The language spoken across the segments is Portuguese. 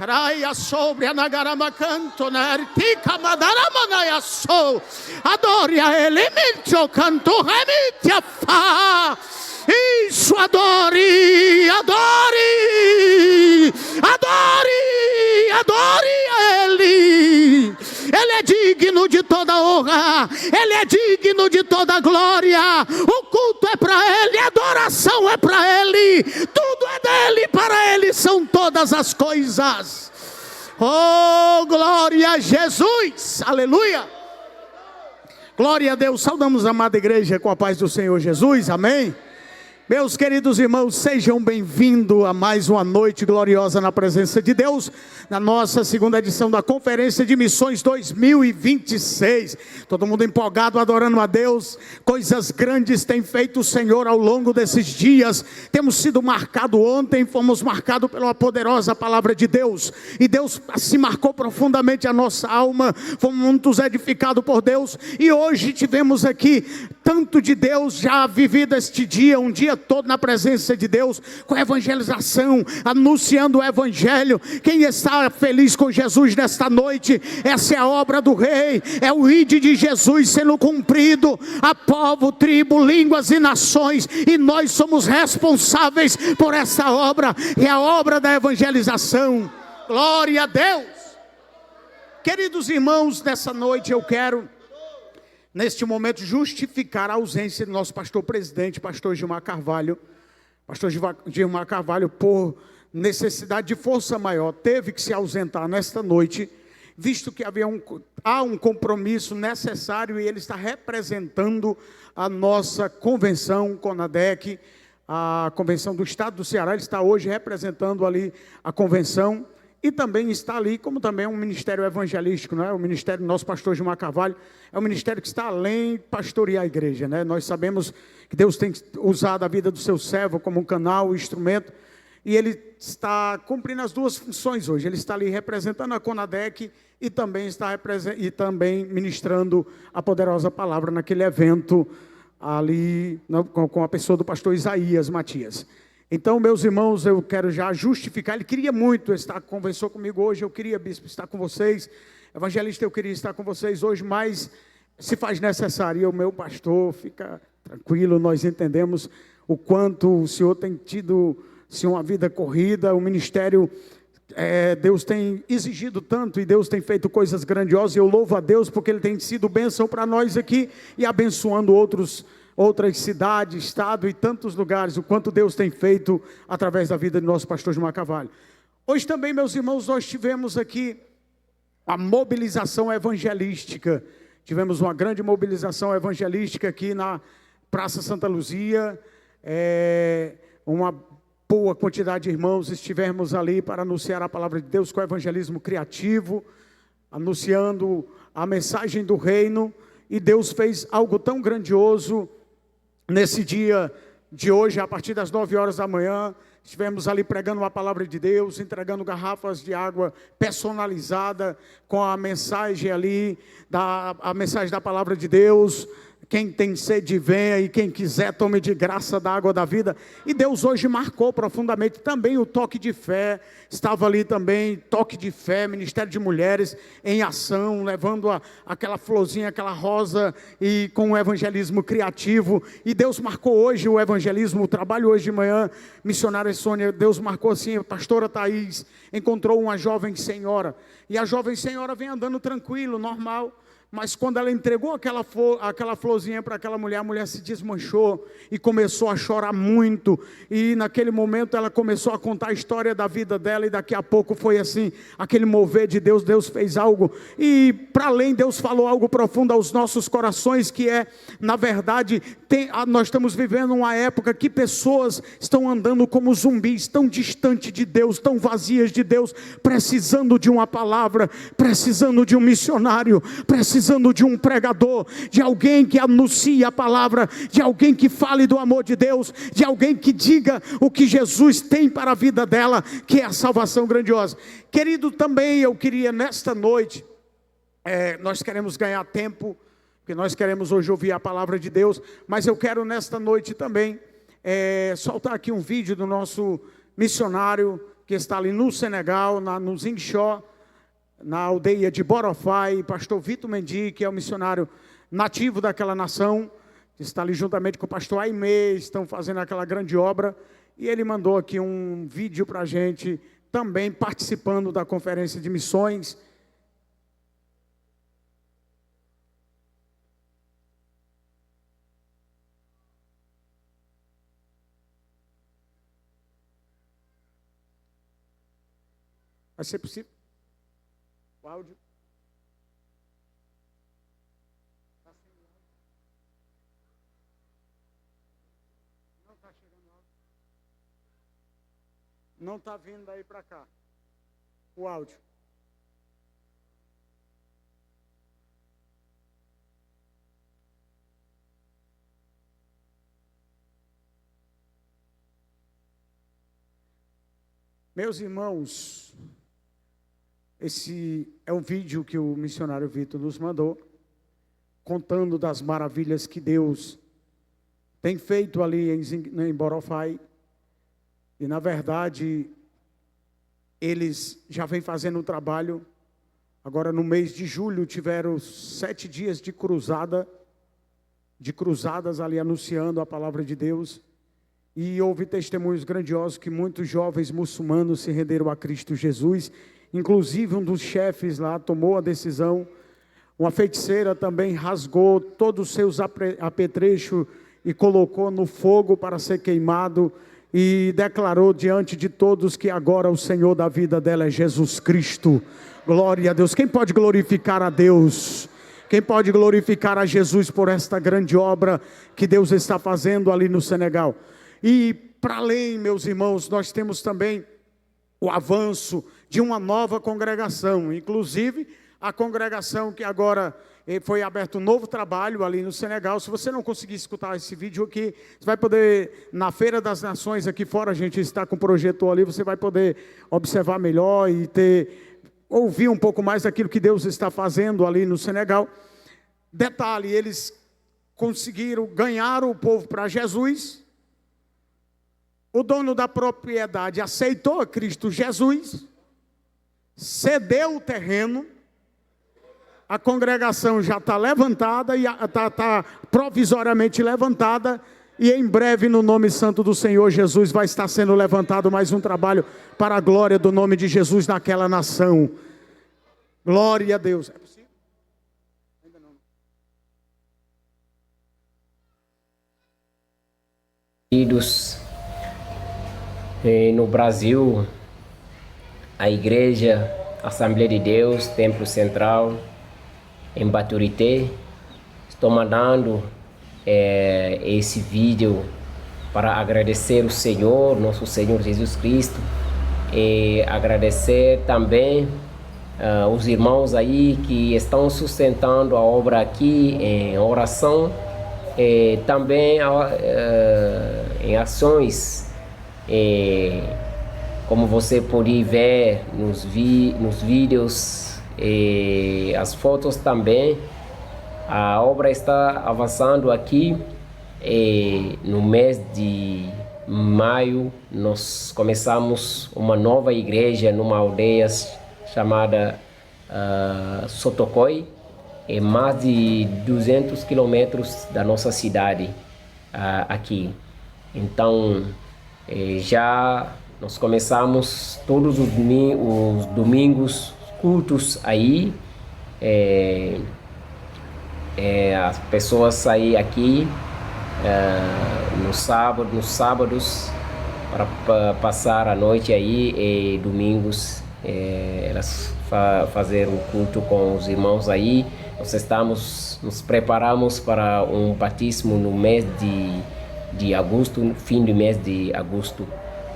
Raia sobre a nagarama canto na artica madarama na yaso. Adore a elemento canto remite a fa. Isso, adore, adore, adore, adore a Ele. Ele é digno de toda honra, Ele é digno de toda glória. O culto é para Ele, a adoração é para Ele, tudo é dele, para Ele são todas as coisas. Oh, glória a Jesus, aleluia. Glória a Deus, saudamos a amada igreja com a paz do Senhor Jesus, amém. Meus queridos irmãos, sejam bem-vindos a mais uma noite gloriosa na presença de Deus, na nossa segunda edição da Conferência de Missões 2026. Todo mundo empolgado, adorando a Deus. Coisas grandes tem feito o Senhor ao longo desses dias. Temos sido marcados ontem, fomos marcados pela poderosa palavra de Deus. E Deus se marcou profundamente a nossa alma, fomos muitos edificados por Deus. E hoje tivemos aqui tanto de Deus já vivido este dia, um dia todo na presença de Deus, com evangelização, anunciando o evangelho. Quem está feliz com Jesus nesta noite? Essa é a obra do rei, é o ide de Jesus sendo cumprido a povo, tribo, línguas e nações, e nós somos responsáveis por essa obra, é a obra da evangelização. Glória a Deus. Queridos irmãos, nessa noite eu quero, neste momento, justificar a ausência do nosso pastor presidente, pastor Gilmar Carvalho. Pastor Gilmar Carvalho, por necessidade de força maior, teve que se ausentar nesta noite, visto que há um compromisso necessário, e ele está representando a nossa convenção, CONADEC, a convenção do estado do Ceará. Ele está hoje representando ali a convenção, e também está ali, como também é um ministério evangelístico, não é? O ministério do nosso pastor Gilmar Carvalho é um ministério que está além de pastorear a igreja, né? Nós sabemos que Deus tem usado a vida do seu servo como um canal, um instrumento, e ele está cumprindo as duas funções hoje. Ele está ali representando a CONADEC e também também ministrando a poderosa palavra naquele evento ali, com a pessoa do pastor Isaías Matias. Então, meus irmãos, eu quero já justificar. Ele queria muito conversou comigo hoje. Eu queria, bispo, estar com vocês. Evangelista, eu queria estar com vocês hoje, mas se faz necessário. E o meu pastor, fica tranquilo, nós entendemos o quanto o senhor tem tido uma vida corrida, o ministério, Deus tem exigido tanto, e Deus tem feito coisas grandiosas. E eu louvo a Deus porque Ele tem sido bênção para nós aqui, e abençoando outras cidades, estado e tantos lugares, o quanto Deus tem feito através da vida do nosso pastor Gilmar Carvalho. Hoje também, meus irmãos, nós tivemos aqui a mobilização evangelística. Tivemos uma grande mobilização evangelística aqui na Praça Santa Luzia. Uma boa quantidade de irmãos estivemos ali para anunciar a palavra de Deus com o evangelismo criativo, anunciando a mensagem do reino. E Deus fez algo tão grandioso. Nesse dia de hoje, a partir das 9 horas da manhã, estivemos ali pregando a palavra de Deus, entregando garrafas de água personalizada, com a mensagem ali, a mensagem da palavra de Deus. Quem tem sede, venha, e quem quiser, tome de graça da água da vida. E Deus hoje marcou profundamente também o toque de fé. Estava ali também, toque de fé, Ministério de Mulheres em ação, levando aquela florzinha, aquela rosa, e com o evangelismo criativo. E Deus marcou hoje o evangelismo, o trabalho hoje de manhã. Missionária Sônia, Deus marcou assim, a pastora Thaís encontrou uma jovem senhora. E a jovem senhora vem andando tranquilo, normal. Mas quando ela entregou aquela florzinha para aquela mulher, a mulher se desmanchou e começou a chorar muito. E naquele momento ela começou a contar a história da vida dela, e daqui a pouco foi assim, aquele mover de Deus. Deus fez algo, e para além, Deus falou algo profundo aos nossos corações, que na verdade, nós estamos vivendo uma época que pessoas estão andando como zumbis, tão distante de Deus, tão vazias de Deus, precisando de uma palavra, precisando de um missionário, precisando de um pregador, de alguém que anuncie a palavra, de alguém que fale do amor de Deus, de alguém que diga o que Jesus tem para a vida dela, que é a salvação grandiosa. Querido, também eu queria nesta noite, nós queremos ganhar tempo, porque nós queremos hoje ouvir a palavra de Deus, mas eu quero nesta noite também soltar aqui um vídeo do nosso missionário, que está ali no Senegal, no Zinchó, na aldeia de Borofai. Pastor Vitor Mendy, que é o missionário nativo daquela nação, que está ali juntamente com o pastor Aimee, estão fazendo aquela grande obra. E ele mandou aqui um vídeo para a gente, também participando da conferência de missões. Vai ser possível? O áudio? Não está chegando áudio. Não está vindo daí para cá. O áudio. Meus irmãos, esse é um vídeo que o missionário Vitor nos mandou, contando das maravilhas que Deus tem feito ali em Borofai. E, na verdade, eles já vêm fazendo um trabalho. Agora, no mês de julho, tiveram 7 dias de cruzadas ali anunciando a palavra de Deus. E houve testemunhos grandiosos que muitos jovens muçulmanos se renderam a Cristo Jesus. Inclusive, um dos chefes lá tomou a decisão. Uma feiticeira também rasgou todos os seus apetrechos e colocou no fogo para ser queimado. E declarou diante de todos que agora o Senhor da vida dela é Jesus Cristo. Glória a Deus. Quem pode glorificar a Deus? Quem pode glorificar a Jesus por esta grande obra que Deus está fazendo ali no Senegal? E para além, meus irmãos, nós temos também o avanço de uma nova congregação, inclusive a congregação que agora foi aberto um novo trabalho ali no Senegal. Se você não conseguir escutar esse vídeo aqui, você vai poder, na Feira das Nações aqui fora, a gente está com o projetor ali, você vai poder observar melhor e ouvir um pouco mais daquilo que Deus está fazendo ali no Senegal. Detalhe, eles conseguiram ganhar o povo para Jesus. O dono da propriedade aceitou a Cristo Jesus, cedeu o terreno, a congregação já está levantada, e está provisoriamente levantada, e em breve, no nome santo do Senhor Jesus, vai estar sendo levantado mais um trabalho para a glória do nome de Jesus naquela nação. Glória a Deus. É possível? Ainda não. No Brasil, a Igreja Assembleia de Deus, Templo Central, em Baturité, estou mandando esse vídeo para agradecer o Senhor, nosso Senhor Jesus Cristo, e agradecer também os irmãos aí que estão sustentando a obra aqui em oração, e também em ações. Como você pode ver nos vídeos e as fotos também, a obra está avançando aqui. No mês de maio nós começamos uma nova igreja numa aldeia chamada Sotokoi, em mais de 200 quilômetros da nossa cidade aqui. Então, já nós começamos todos os domingos cultos aí. As pessoas saem aqui nos sábados para passar a noite aí, e domingos elas fazer o culto com os irmãos aí. Nos preparamos para um batismo no mês de agosto, no fim do mês de agosto.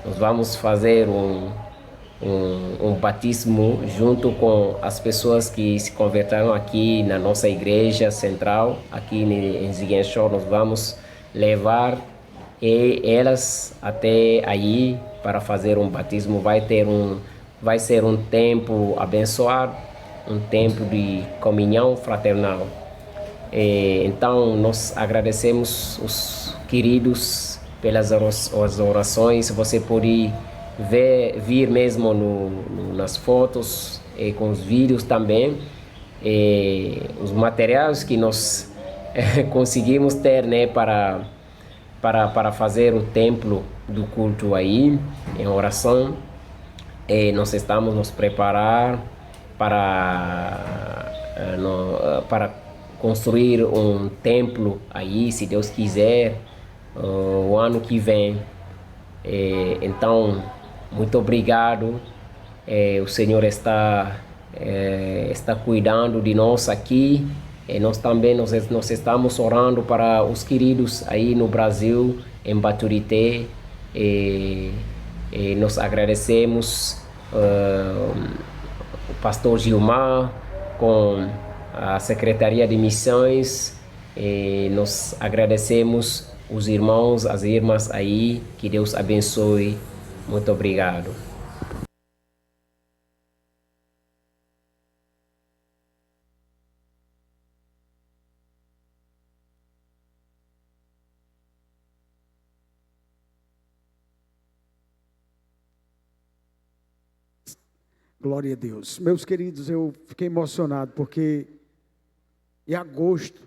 Nós vamos fazer um batismo junto com as pessoas que se converteram aqui na nossa igreja central, aqui em Ziguinchor. Nós vamos levar elas até aí para fazer um batismo. Vai ser um tempo abençoado, um tempo de comunhão fraternal. Então, nós agradecemos os queridos pelas orações. Você pode vir mesmo nas fotos e com os vídeos também, os materiais que nós conseguimos ter, né, para fazer o templo do culto aí, em oração. E nós estamos nos preparar para construir um templo aí, se Deus quiser, o ano que vem. Então, muito obrigado. O Senhor está cuidando de nós aqui. E nós também nós estamos orando para os queridos aí no Brasil, em Baturité. E nós agradecemos o pastor Gilmar com a Secretaria de Missões. E nós agradecemos os irmãos, as irmãs aí. Que Deus abençoe. Muito obrigado. Glória a Deus. Meus queridos, eu fiquei emocionado porque em agosto,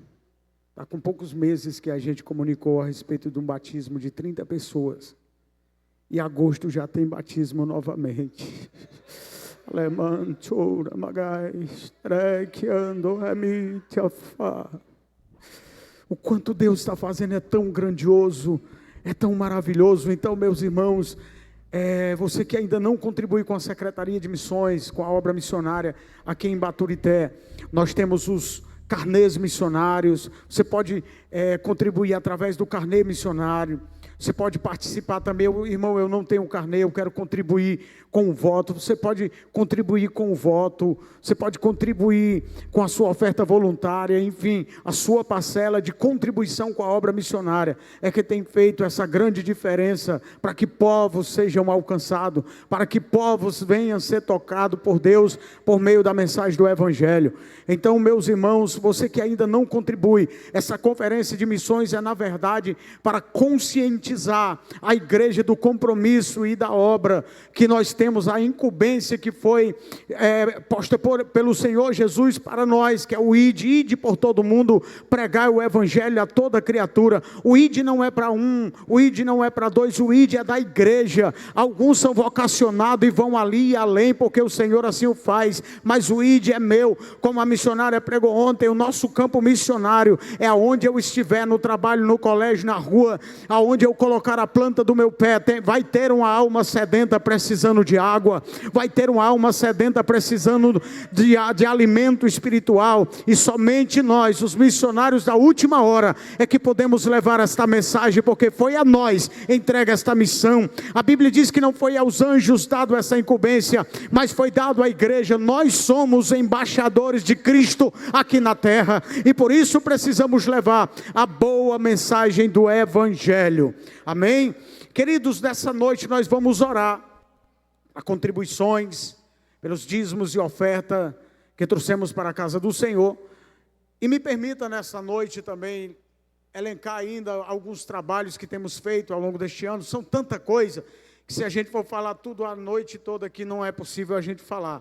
está com poucos meses que a gente comunicou a respeito de um batismo de 30 pessoas. Em agosto já tem batismo novamente. O quanto Deus está fazendo é tão grandioso, é tão maravilhoso. Então, meus irmãos, você que ainda não contribui com a Secretaria de Missões, com a obra missionária aqui em Baturité, nós temos os carnês missionários. Você pode contribuir através do carnê missionário. Você pode participar também. Irmão, eu não tenho carnê, eu quero contribuir com o voto. Você pode contribuir com o voto, você pode contribuir com a sua oferta voluntária, enfim, a sua parcela de contribuição com a obra missionária é que tem feito essa grande diferença para que povos sejam alcançados, para que povos venham ser tocados por Deus por meio da mensagem do Evangelho. Então, meus irmãos, você que ainda não contribui, essa conferência de missões é na verdade para conscientizar a igreja do compromisso e da obra que nós temos, a incumbência que foi posta pelo Senhor Jesus para nós, que é o ide por todo mundo, pregar o Evangelho a toda criatura. O ide não é para um, o ide não é para dois, o ide é da igreja. Alguns são vocacionados e vão ali e além, porque o Senhor assim o faz, mas o ide é meu. Como a missionária pregou ontem, o nosso campo missionário é aonde eu estiver, no trabalho, no colégio, na rua, aonde eu colocar a planta do meu pé, vai ter uma alma sedenta precisando de água, vai ter uma alma sedenta precisando de alimento espiritual, e somente nós, os missionários da última hora, é que podemos levar esta mensagem, porque foi a nós entregue esta missão. A Bíblia diz que não foi aos anjos dado essa incumbência, mas foi dado à igreja. Nós somos embaixadores de Cristo aqui na terra, e por isso precisamos levar a boa mensagem do Evangelho. Amém? Queridos, nessa noite nós vamos orar a contribuições, pelos dízimos e oferta que trouxemos para a casa do Senhor. E me permita nessa noite também elencar ainda alguns trabalhos que temos feito ao longo deste ano. São tanta coisa que se a gente for falar tudo a noite toda aqui não é possível a gente falar.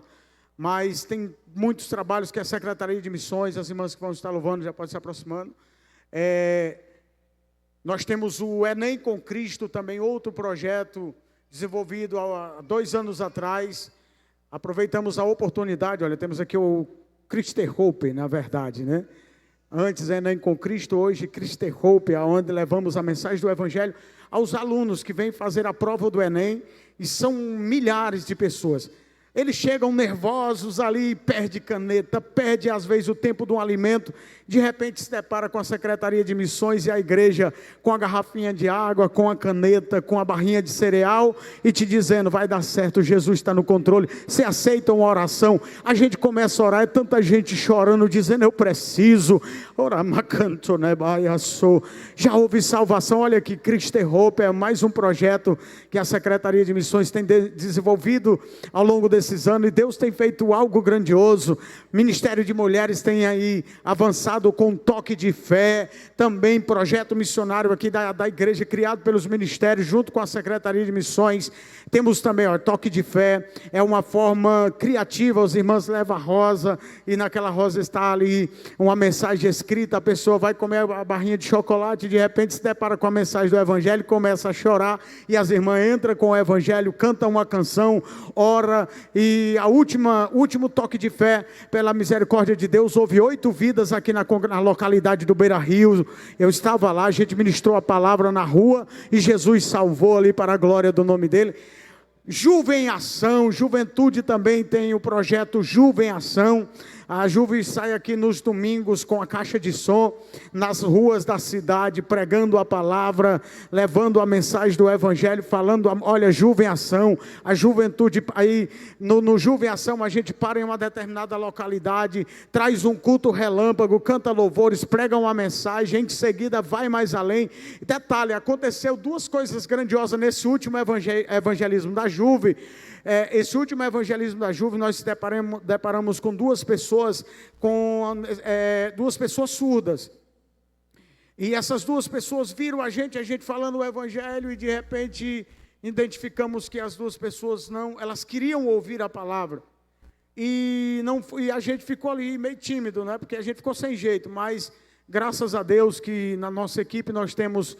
Mas tem muitos trabalhos que a Secretaria de Missões, as irmãs que vão estar louvando já podem se aproximando. Nós temos o Enem com Cristo também, outro projeto desenvolvido há 2 anos atrás. Aproveitamos a oportunidade, olha, temos aqui o Christer Hope, na verdade, né? Antes Enem com Cristo, hoje Christer Hope, onde levamos a mensagem do Evangelho aos alunos que vêm fazer a prova do Enem, e são milhares de pessoas. Eles chegam nervosos ali, perde caneta, perde às vezes o tempo de um alimento, de repente se depara com a Secretaria de Missões e a igreja com a garrafinha de água, com a caneta, com a barrinha de cereal, e te dizendo, vai dar certo, Jesus está no controle. Você aceita uma oração, a gente começa a orar, é tanta gente chorando, dizendo, eu preciso, já houve salvação. Olha aqui, Christer Hope é mais um projeto que a Secretaria de Missões tem desenvolvido ao longo desse precisando, e Deus tem feito algo grandioso. Ministério de Mulheres tem aí avançado com um toque de fé, também projeto missionário aqui da igreja, criado pelos ministérios, junto com a Secretaria de Missões. Temos também, toque de fé, é uma forma criativa, os irmãos levam a rosa, e naquela rosa está ali uma mensagem escrita, a pessoa vai comer a barrinha de chocolate, e de repente se depara com a mensagem do Evangelho, começa a chorar, e as irmãs entram com o Evangelho, cantam uma canção, ora, e último toque de fé, pela misericórdia de Deus, houve 8 vidas aqui na localidade do Beira Rio. Eu estava lá, a gente ministrou a palavra na rua, e Jesus salvou ali para a glória do nome dele. Juve em Ação, juventude também tem o projeto Juve em Ação. A Juve sai aqui nos domingos com a caixa de som, nas ruas da cidade, pregando a palavra, levando a mensagem do Evangelho, falando, olha, Juve em Ação. A juventude, aí no Juve em Ação, a gente para em uma determinada localidade, traz um culto relâmpago, canta louvores, prega uma mensagem, em seguida vai mais além. Detalhe, aconteceu 2 coisas grandiosas nesse último evangelismo da Juve. Esse último evangelismo da Juve, nós deparamos com 2 pessoas, duas pessoas surdas. E essas 2 pessoas viram a gente falando o Evangelho, e de repente identificamos que as 2 pessoas elas queriam ouvir a palavra. E a gente ficou ali meio tímido, né? Porque a gente ficou sem jeito, mas graças a Deus que na nossa equipe nós temos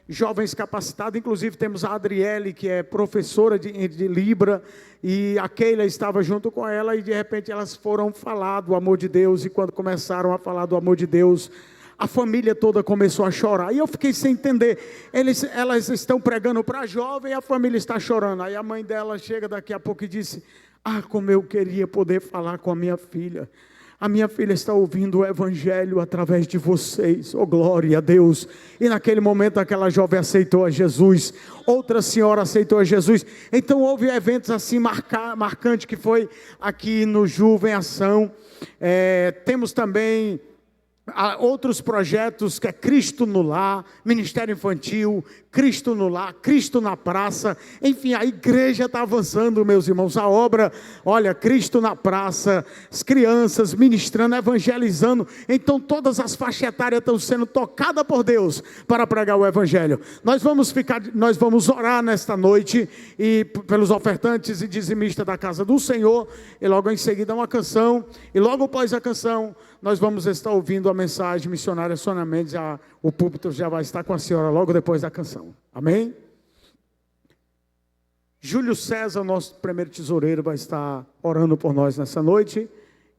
jovens capacitados, inclusive temos a Adriele, que é professora de Libra, e a Keila estava junto com ela, e de repente elas foram falar do amor de Deus, e quando começaram a falar do amor de Deus, a família toda começou a chorar, e eu fiquei sem entender. Elas estão pregando para jovem, e a família está chorando. Aí a mãe dela chega daqui a pouco e disse, como eu queria poder falar com a minha filha. A minha filha está ouvindo o Evangelho através de vocês, glória a Deus. E naquele momento aquela jovem aceitou a Jesus, outra senhora aceitou a Jesus. Então houve eventos assim marcantes, que foi aqui no Juve em Ação. Temos também outros projetos, que é Cristo no Lar, Ministério Infantil, Cristo no Lar, Cristo na Praça. Enfim, a igreja está avançando, meus irmãos. A obra, olha, Cristo na Praça, as crianças ministrando, evangelizando. Então todas as faixas etárias estão sendo tocadas por Deus para pregar o Evangelho. Nós vamos orar nesta noite, e pelos ofertantes e dizimistas da casa do Senhor, e logo em seguida uma canção, e logo após a canção nós vamos estar ouvindo a mensagem missionária Sônia Mendes. O púlpito já vai estar com a senhora logo depois da canção. Amém? Júlio César, nosso primeiro tesoureiro, vai estar orando por nós nessa noite,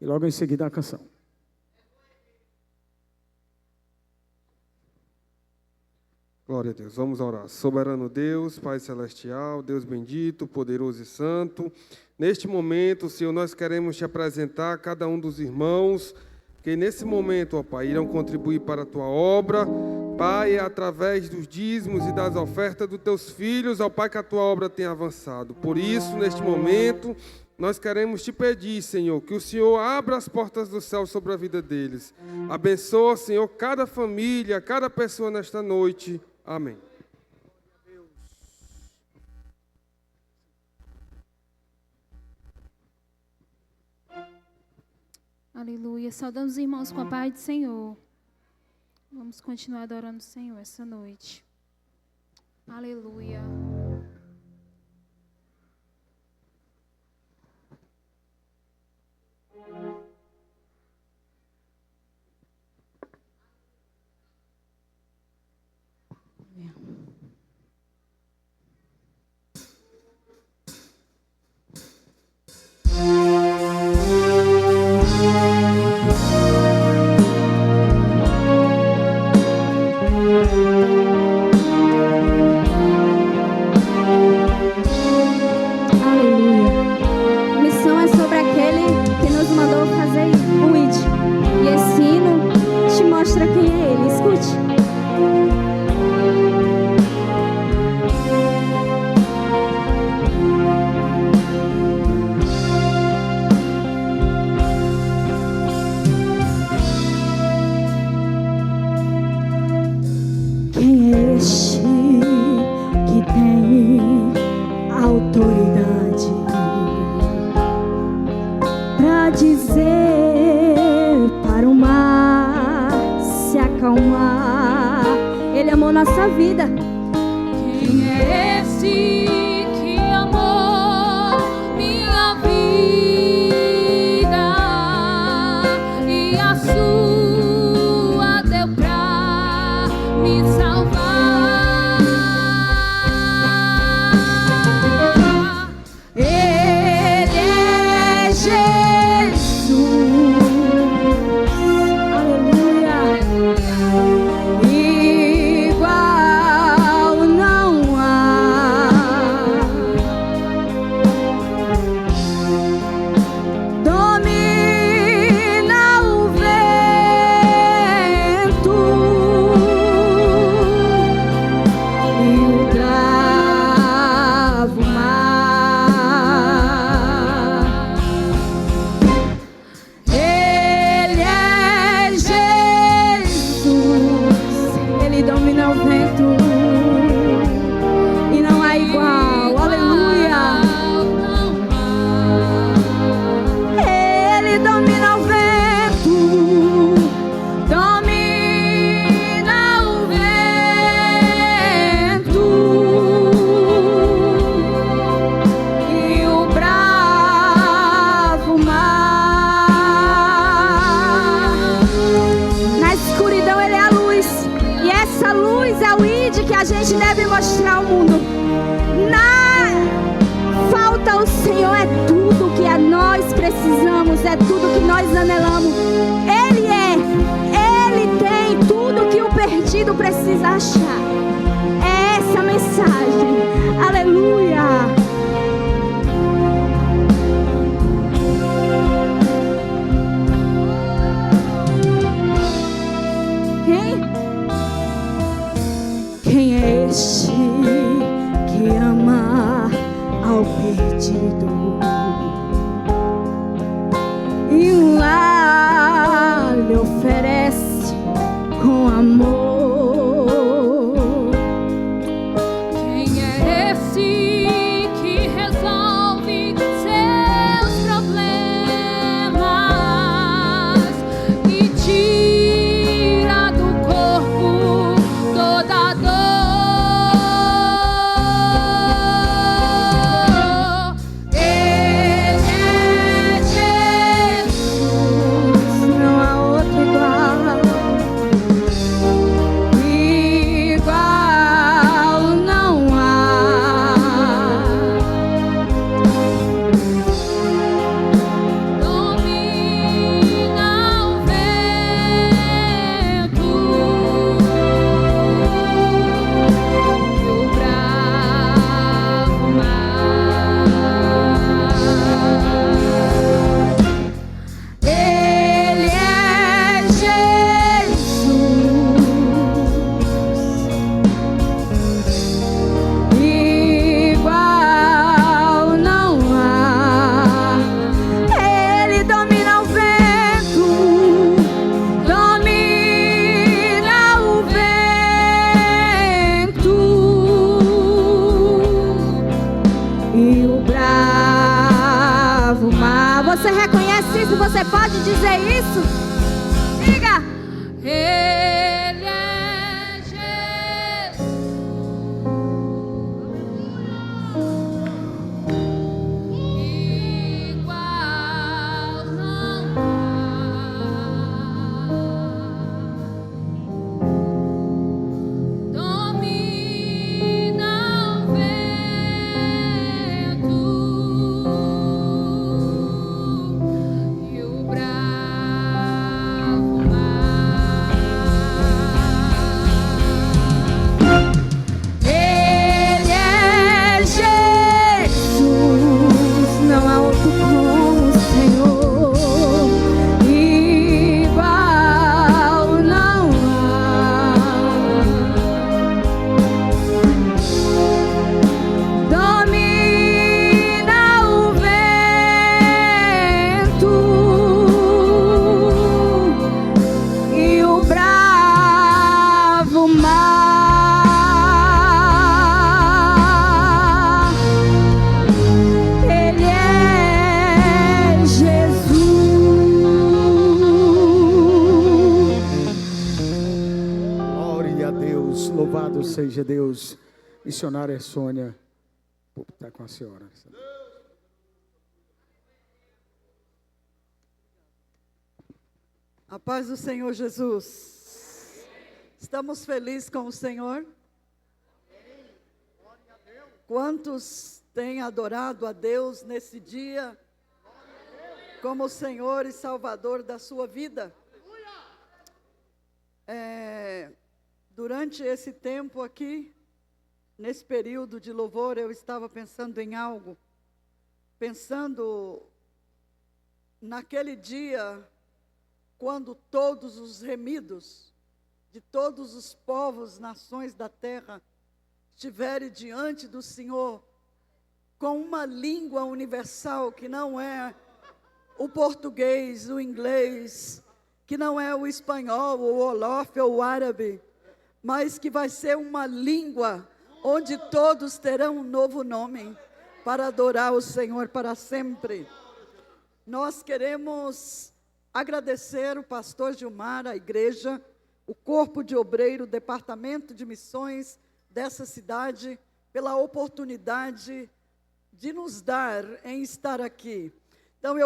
e logo em seguida a canção. Glória a Deus, vamos orar. Soberano Deus, Pai Celestial, Deus bendito, poderoso e santo, neste momento, Senhor, nós queremos te apresentar cada um dos irmãos que nesse momento, ó Pai, irão contribuir para a tua obra, Pai, através dos dízimos e das ofertas dos teus filhos, ó Pai, que a tua obra tenha avançado. Por isso, neste momento, nós queremos te pedir, Senhor, que o Senhor abra as portas do céu sobre a vida deles. Abençoa, Senhor, cada família, cada pessoa nesta noite. Amém. Aleluia. Saudamos os irmãos com a paz do Senhor. Vamos continuar adorando o Senhor essa noite. Aleluia. nossa vida. Quem é esse que amou minha vida e a sua deu pra me salvar? Ele é Jesus. Aleluia. Igual não há. Domina o vento e o bravo mar. Ele é Jesus. Ele domina o vento e não há igual. Aleluia. Ele domina o vento, domina o vento e o bravo mar. Na escuridão ele é a luz, e essa luz é o ID que a gente deve mostrar ao mundo. Na falta o Senhor é tudo que nós precisamos, é tudo que nós anelamos. Ele tem tudo que o perdido precisa achar. É essa a mensagem. Aleluia. Quem é este que ama ao perdido e um lar lhe oferece com amor? Quem é esse que resolve seus problemas e tira do corpo toda a dor? Ele é Jesus. Não há outro igual. Igual não há. Domina o vento e o bravo mar. Ele é Jesus. Igual não há. Ele domina o vento, domina o vento e o bravo mar. Você reconhece isso? Você pode dizer isso? Diga! Ele é Jesus. Igual não há. Domina o vento e o bravo seja Deus. Missionária Sônia, está com a senhora. A paz do Senhor Jesus. Estamos felizes com o Senhor? Quantos têm adorado a Deus nesse dia como o Senhor e Salvador da sua vida? Durante esse tempo aqui, nesse período de louvor, eu estava pensando em algo. Pensando naquele dia, quando todos os remidos de todos os povos, nações da terra, estiverem diante do Senhor, com uma língua universal que não é o português, o inglês, que não é o espanhol, o wolof ou o árabe, mas que vai ser uma língua onde todos terão um novo nome para adorar o Senhor para sempre. Nós queremos agradecer o pastor Gilmar, a igreja, o corpo de obreiro, o departamento de missões dessa cidade, pela oportunidade de nos dar em estar aqui. Então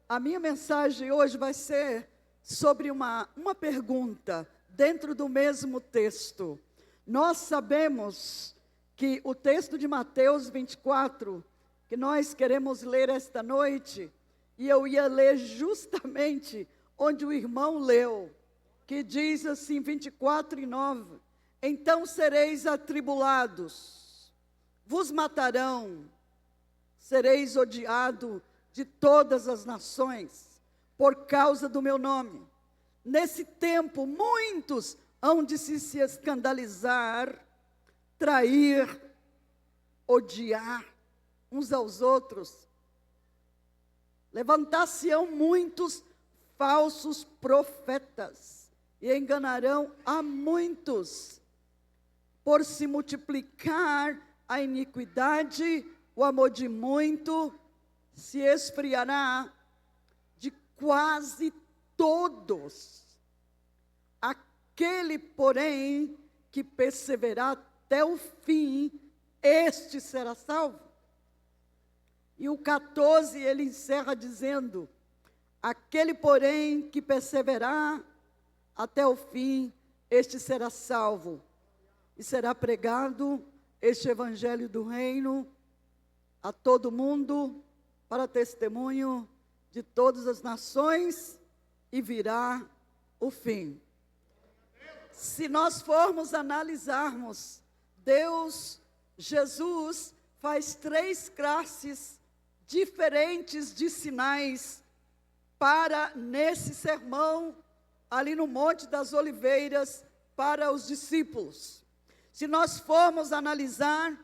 a minha mensagem hoje vai ser sobre uma pergunta dentro do mesmo texto. Nós sabemos que o texto de Mateus 24, que nós queremos ler esta noite, e eu ia ler justamente onde o irmão leu, que diz assim, 24:9, então sereis atribulados, vos matarão, sereis odiado de todas as nações, por causa do meu nome. Nesse tempo, muitos hão de se escandalizar, trair, odiar uns aos outros. Levantar-se-ão muitos falsos profetas e enganarão a muitos. Por se multiplicar a iniquidade, o amor de muito se esfriará de quase todos. Aquele, porém, que perseverar até o fim, este será salvo. E o 14, ele encerra dizendo, aquele, porém, que perseverar até o fim, este será salvo. E será pregado este evangelho do reino a todo mundo, para testemunho de todas as nações, e virá o fim. Se nós formos analisarmos, Jesus faz 3 classes diferentes de sinais para nesse sermão ali no Monte das Oliveiras para os discípulos. Se nós formos analisar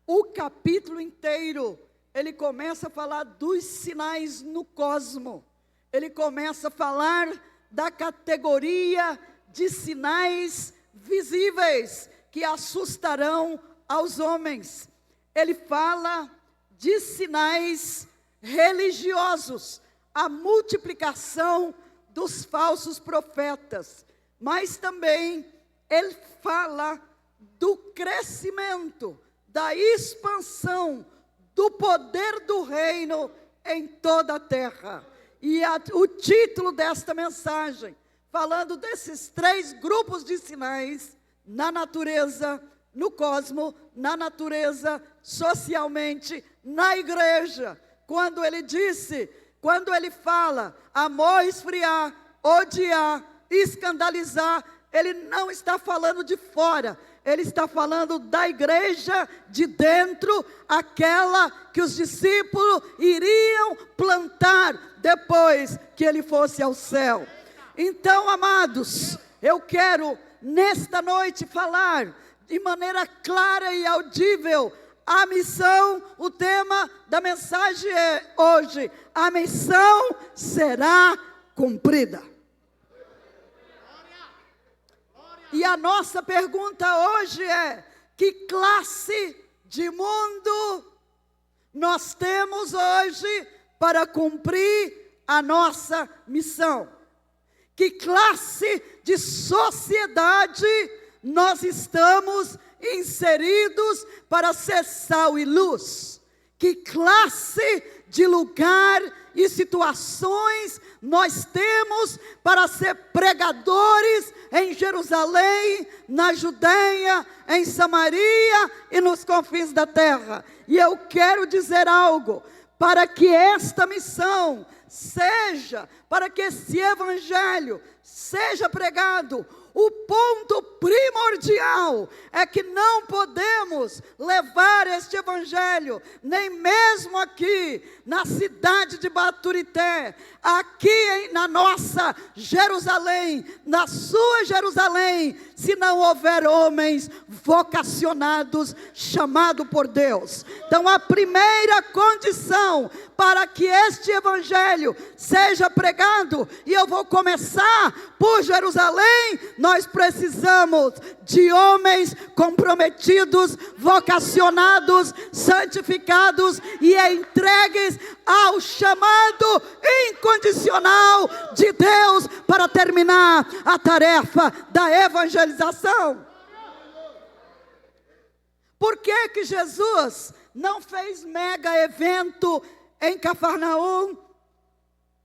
o capítulo inteiro, ele começa a falar dos sinais no cosmo. Ele começa a falar da categoria de sinais visíveis que assustarão aos homens. Ele fala de sinais religiosos, a multiplicação dos falsos profetas, mas também ele fala do crescimento, da expansão do poder do reino em toda a terra. E o título desta mensagem, falando desses 3 grupos de sinais, na natureza, no cosmo, na natureza, socialmente, na igreja. Quando ele fala, amor, esfriar, odiar, escandalizar, ele não está falando de fora, ele está falando da igreja de dentro, aquela que os discípulos iriam plantar depois que ele fosse ao céu. Então, amados, eu quero nesta noite falar de maneira clara e audível a missão. O tema da mensagem é hoje: a missão será cumprida. E a nossa pergunta hoje é: que classe de mundo nós temos hoje para cumprir a nossa missão? Que classe de sociedade nós estamos inseridos para ser sal e luz. Que classe de lugar e situações nós temos para ser pregadores em Jerusalém, na Judeia, em Samaria e nos confins da terra. E eu quero dizer algo, para que esta missão seja, para que esse evangelho seja pregado, o ponto primordial é que não podemos levar este evangelho, nem mesmo aqui na cidade de Baturité, aqui na nossa Jerusalém, na sua Jerusalém, se não houver homens vocacionados, chamados por Deus. Então a primeira condição para que este evangelho seja pregado, e eu vou começar por Jerusalém, nós precisamos de homens comprometidos, vocacionados, santificados e entregues ao chamado incondicional de Deus para terminar a tarefa da evangelização. Por que que Jesus não fez mega evento em Cafarnaum?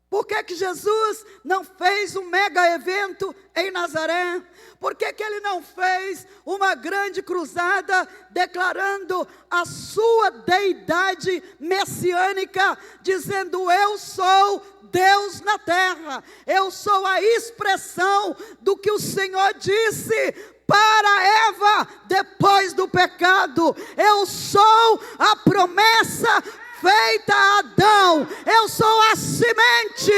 Por que que Jesus não fez um mega evento em Nazaré? Por que que ele não fez uma grande cruzada declarando a sua deidade messiânica, dizendo: eu sou Deus na terra, eu sou a expressão do que o Senhor disse para Eva depois do pecado, eu sou a promessa feita a Adão, eu sou a semente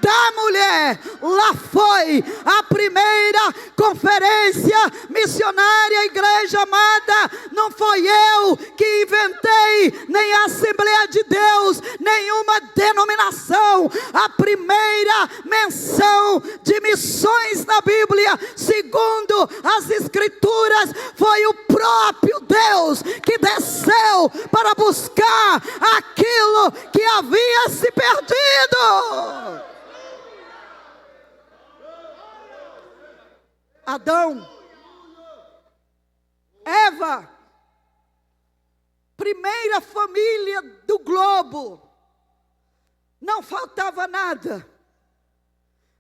da mulher. Lá foi a primeira conferência missionária, igreja amada. Não foi eu que inventei, nem a Assembleia de Deus, nenhuma denominação. A primeira menção de missões na Bíblia, segundo as Escrituras, foi o próprio Deus que desceu para buscar aquilo que havia se perdido. Adão, Eva, primeira família do globo, não faltava nada,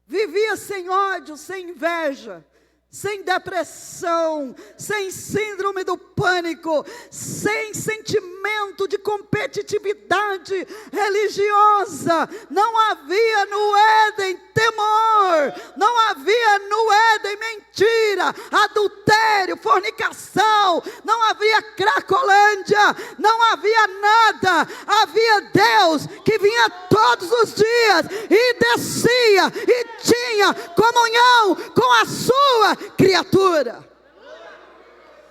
vivia sem ódio, sem inveja, sem depressão, sem síndrome do pânico, sem sentimento de competitividade religiosa. Não havia no Éden temor, não havia no Éden mentira, adultério, fornicação, não havia cracolândia, não havia nada. Havia Deus que vinha todos os dias e descia e tinha comunhão com a sua criatura.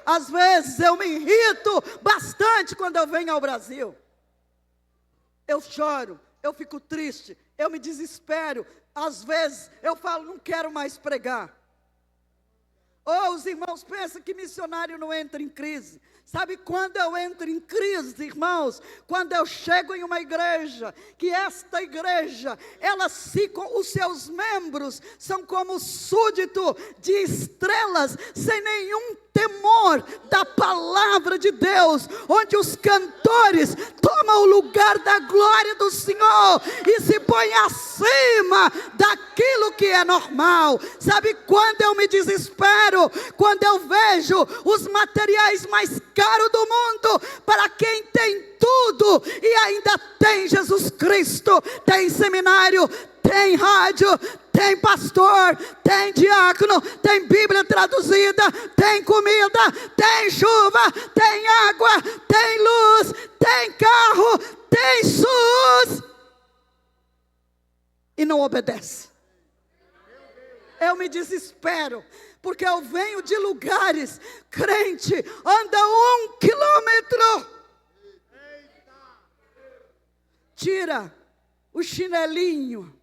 Às vezes eu me irrito bastante quando eu venho ao Brasil. Eu choro, eu fico triste, eu me desespero. Às vezes eu falo: não quero mais pregar. Os irmãos pensam que missionário não entra em crise. Sabe quando eu entro em crise, irmãos? Quando eu chego em uma igreja, que esta igreja, os seus membros são como súdito de estrelas, sem nenhum temor da palavra de Deus, onde os cantores tomam o lugar da glória do Senhor e se põem acima daquilo que é normal. Sabe quando eu me desespero? Quando eu vejo os materiais mais caros do mundo, para quem tem tudo e ainda tem Jesus Cristo, tem seminário, tem rádio, tem pastor, tem diácono, tem Bíblia traduzida, tem comida, tem chuva, tem água, tem luz, tem carro, tem SUS, e não obedece. Eu me desespero, porque eu venho de lugares, crente anda 1 quilômetro, tira o chinelinho.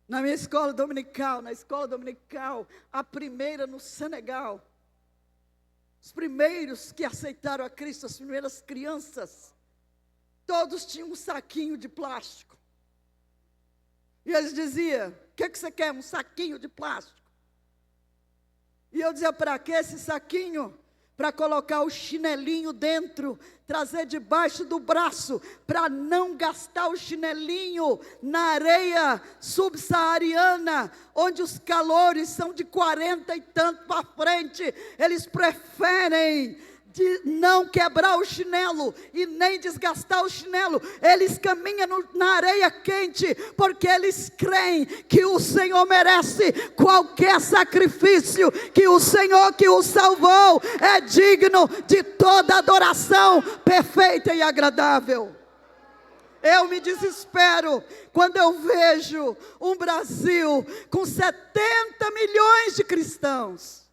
Na minha escola dominical, a primeira no Senegal, os primeiros que aceitaram a Cristo, as primeiras crianças, todos tinham um saquinho de plástico. E eles diziam: o que você quer? Um saquinho de plástico? E eu dizia, para que esse saquinho? Para colocar o chinelinho dentro, trazer debaixo do braço, para não gastar o chinelinho na areia subsaariana, onde os calores são de 40 e tanto para frente. Eles preferem de não quebrar o chinelo e nem desgastar o chinelo. Eles caminham na areia quente, porque eles creem que o Senhor merece qualquer sacrifício, que o Senhor que o salvou é digno de toda adoração perfeita e agradável. Eu me desespero quando eu vejo um Brasil com 70 milhões de cristãos.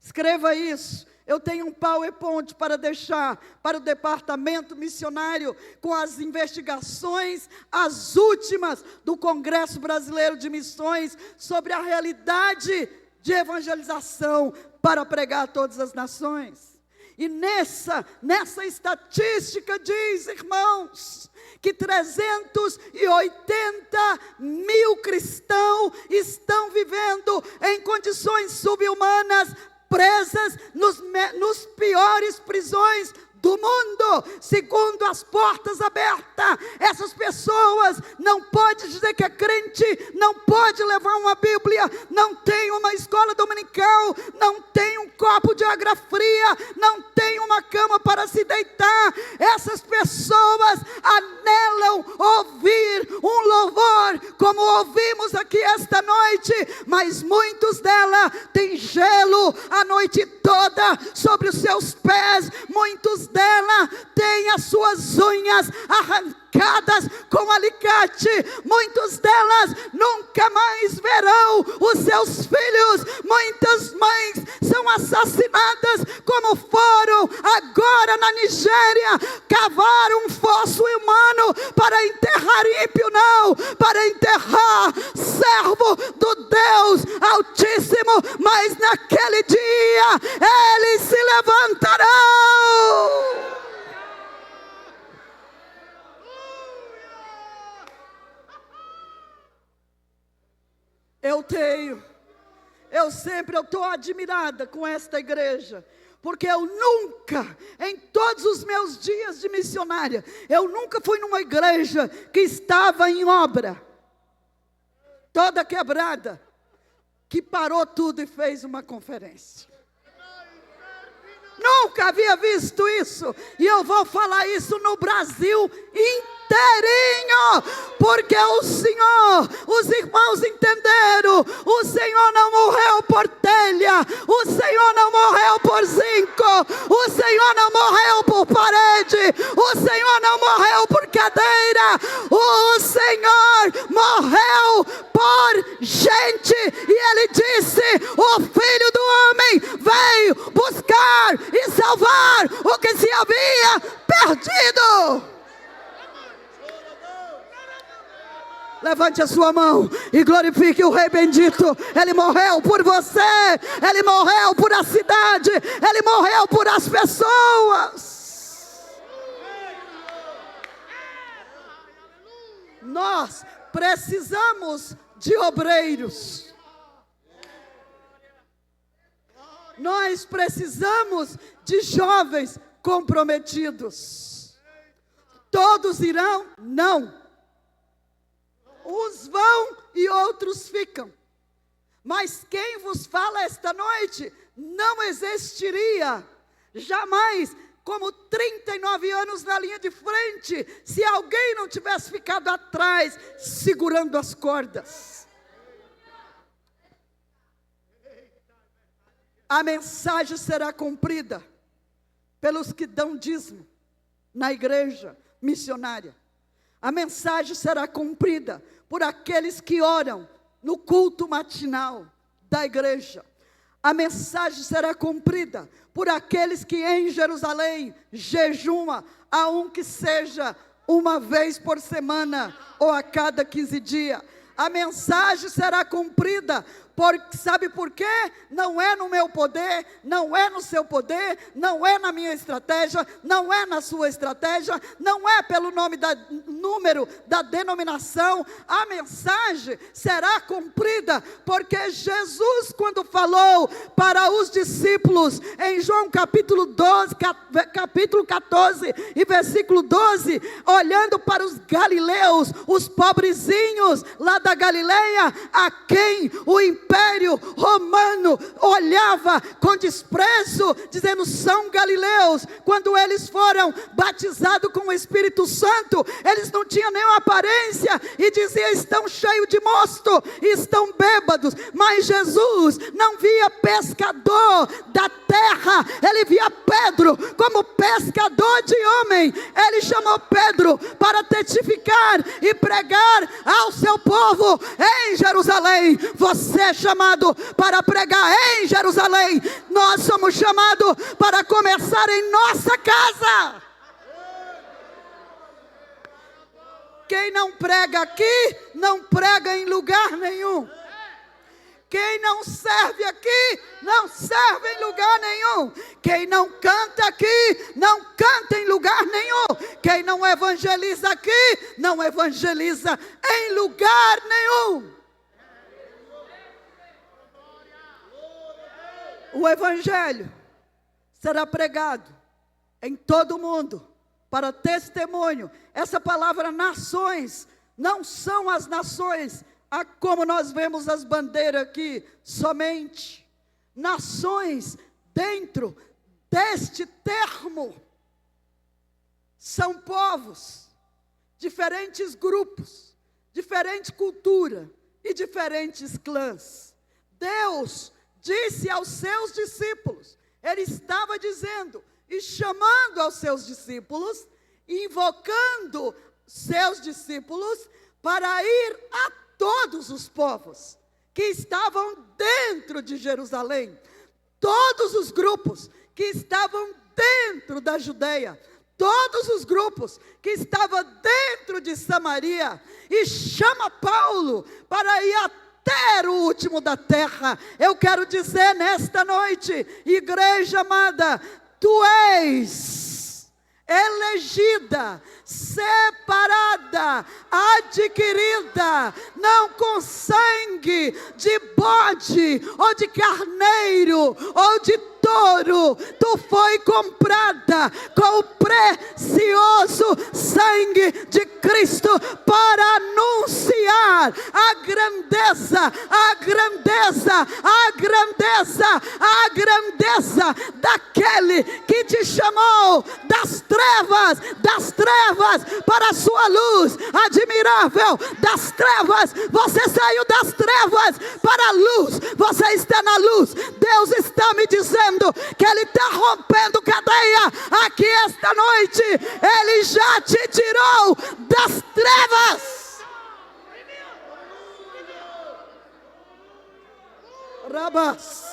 Escreva isso. Eu tenho um PowerPoint para deixar para o departamento missionário com as investigações, as últimas do Congresso Brasileiro de Missões, sobre a realidade de evangelização para pregar a todas as nações. E nessa estatística diz, irmãos, que 380 mil cristãos estão vivendo em condições subhumanas, presas nos piores prisões do mundo, segundo as portas abertas. Essas pessoas não podem dizer que é crente, não pode levar uma Bíblia, não tem uma escola dominical, não tem um copo de água fria, não tem uma cama para se deitar. Essas pessoas anelam ouvir um louvor como ouvimos aqui esta noite, mas muitos delas têm gelo a noite toda sobre os seus pés, muitos dela tem as suas unhas arrancadas com alicate, muitos delas nunca mais verão os seus filhos, muitas mães são assassinadas como foram agora na Nigéria, cavaram um fosso humano para enterrar ímpio, não, para enterrar servo do Deus Altíssimo, mas naquele dia eles se levantarão. Eu estou admirada com esta igreja, porque eu nunca, em todos os meus dias de missionária, eu nunca fui numa igreja que estava em obra, toda quebrada, que parou tudo e fez uma conferência. Nunca havia visto isso, e eu vou falar isso no Brasil inteirinho, porque o Senhor, os irmãos entenderam, o Senhor não morreu por telha, o Senhor não morreu por zinco, o Senhor não morreu por parede, o Senhor não morreu por cadeira, o Senhor morreu por gente, e Ele disse, o Filho do Homem veio buscar e salvar o que se havia perdido. Levante a sua mão e glorifique o Rei bendito. Ele morreu por você, Ele morreu por a cidade, Ele morreu por as pessoas. Nós precisamos de obreiros. Nós precisamos de jovens comprometidos. Todos irão? Não. Uns vão e outros ficam. Mas quem vos fala esta noite não existiria jamais como 39 anos na linha de frente, se alguém não tivesse ficado atrás segurando as cordas. A mensagem será cumprida pelos que dão dízimo na igreja missionária. A mensagem será cumprida por aqueles que oram no culto matinal da igreja. A mensagem será cumprida por aqueles que em Jerusalém jejuma, a que seja uma vez por semana ou a cada 15 dias. A mensagem será cumprida Sabe por quê? Não é no meu poder, não é no seu poder, não é na minha estratégia, não é na sua estratégia, não é pelo número da denominação. A mensagem será cumprida, porque Jesus, quando falou para os discípulos, em João capítulo 14 e versículo 12, olhando para os galileus, os pobrezinhos lá da Galileia, a quem o Império Romano olhava com desprezo, dizendo: são galileus. Quando eles foram batizados com o Espírito Santo, eles não tinham nenhuma aparência, e dizia: estão cheios de mosto, estão bêbados. Mas Jesus não via pescador da terra, ele via Pedro como pescador de homem. Ele chamou Pedro para testificar e pregar ao seu povo em Jerusalém. Você é chamado para pregar em Jerusalém. Nós somos chamados para começar em nossa casa. Quem não prega aqui, não prega em lugar nenhum. Quem não serve aqui, não serve em lugar nenhum. Quem não canta aqui, não canta em lugar nenhum. Quem não evangeliza aqui, não evangeliza em lugar nenhum. O evangelho será pregado em todo o mundo para testemunho. Essa palavra nações não são as nações como nós vemos as bandeiras aqui somente. Nações dentro deste termo são povos, diferentes grupos, diferente cultura e diferentes clãs. Deus disse aos seus discípulos, ele estava dizendo e chamando aos seus discípulos, invocando seus discípulos para ir a todos os povos que estavam dentro de Jerusalém, todos os grupos que estavam dentro da Judeia, todos os grupos que estavam dentro de Samaria, e chama Paulo para ir até o último da terra. Eu quero dizer nesta noite, igreja amada, tu és elegida, separada, adquirida, não com sangue de bode, ou de carneiro, ou de touro. Tu foi comprada com o precioso sangue de Cristo para anunciar a grandeza, a grandeza, a grandeza, a grandeza daquele que te chamou das trevas para a sua luz admirável. Das trevas, você saiu das trevas para a luz, você está na luz. Deus está me dizendo que Ele está rompendo cadeia aqui esta noite. Ele já te tirou das trevas. Rabas.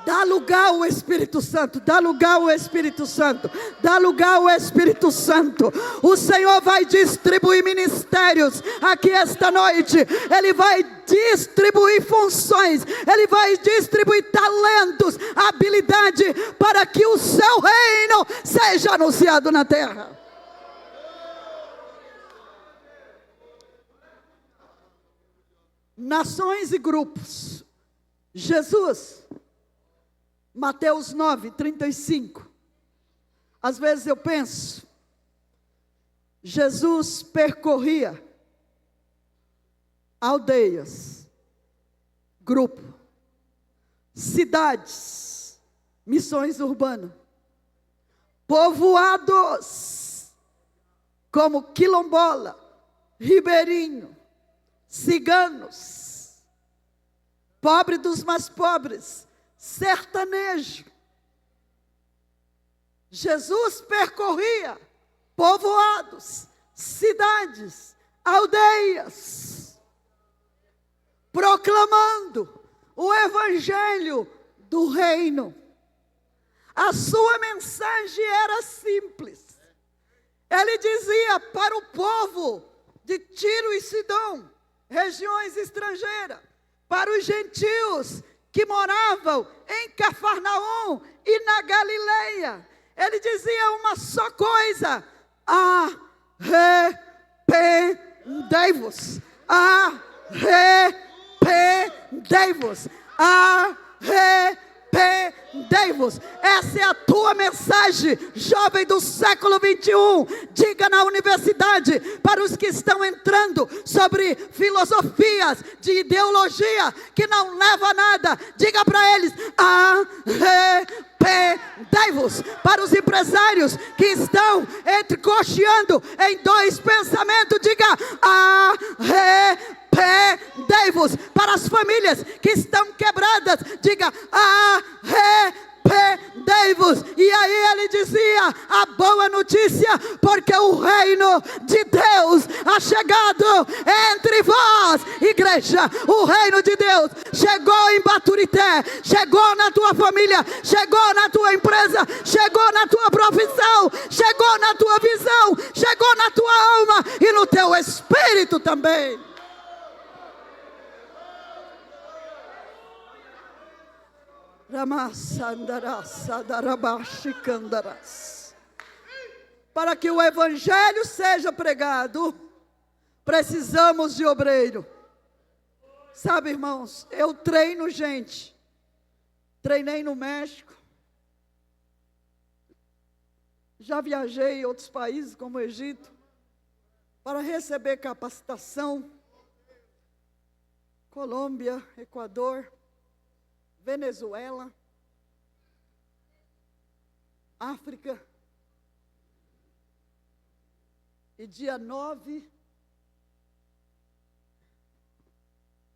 Dá lugar ao Espírito Santo, dá lugar ao Espírito Santo, dá lugar ao Espírito Santo. O Senhor vai distribuir ministérios aqui esta noite. Ele vai distribuir funções, Ele vai distribuir talentos, habilidade, para que o seu reino seja anunciado na terra. Nações e grupos. Jesus, Mateus 9, 35. Às vezes eu penso, Jesus percorria aldeias, grupo, cidades, missões urbanas, povoados, como quilombola, ribeirinho, ciganos, pobre dos mais pobres, sertanejo. Jesus percorria povoados, cidades, aldeias, proclamando o evangelho do reino. A sua mensagem era simples. Ele dizia para o povo de Tiro e Sidom: regiões estrangeiras, para os gentios que moravam em Cafarnaum e na Galileia. Ele dizia uma só coisa: arrependei-vos, arrependei-vos, arrependei-vos. Essa é a tua mensagem, jovem do século 21. Diga na universidade para os que estão entrando sobre filosofias de ideologia que não leva a nada. Diga para eles: arrependei-vos. Para os empresários que estão entrecocheando em dois pensamentos, diga: arrependei-vos. Para as famílias que estão quebradas, diga: arrependei-vos. E aí ele dizia a boa notícia, porque o reino de Deus ha chegado entre vós, igreja. O reino de Deus chegou em Baturité, chegou na tua família, chegou na tua empresa, chegou na tua profissão, chegou na tua visão, chegou na tua alma e no teu espírito também. Para que o evangelho seja pregado, precisamos de obreiro. Sabe, irmãos, eu treino gente. Treinei no México. Já viajei em outros países, como o Egito, para receber capacitação. Colômbia, Equador, Venezuela, África. E dia 9,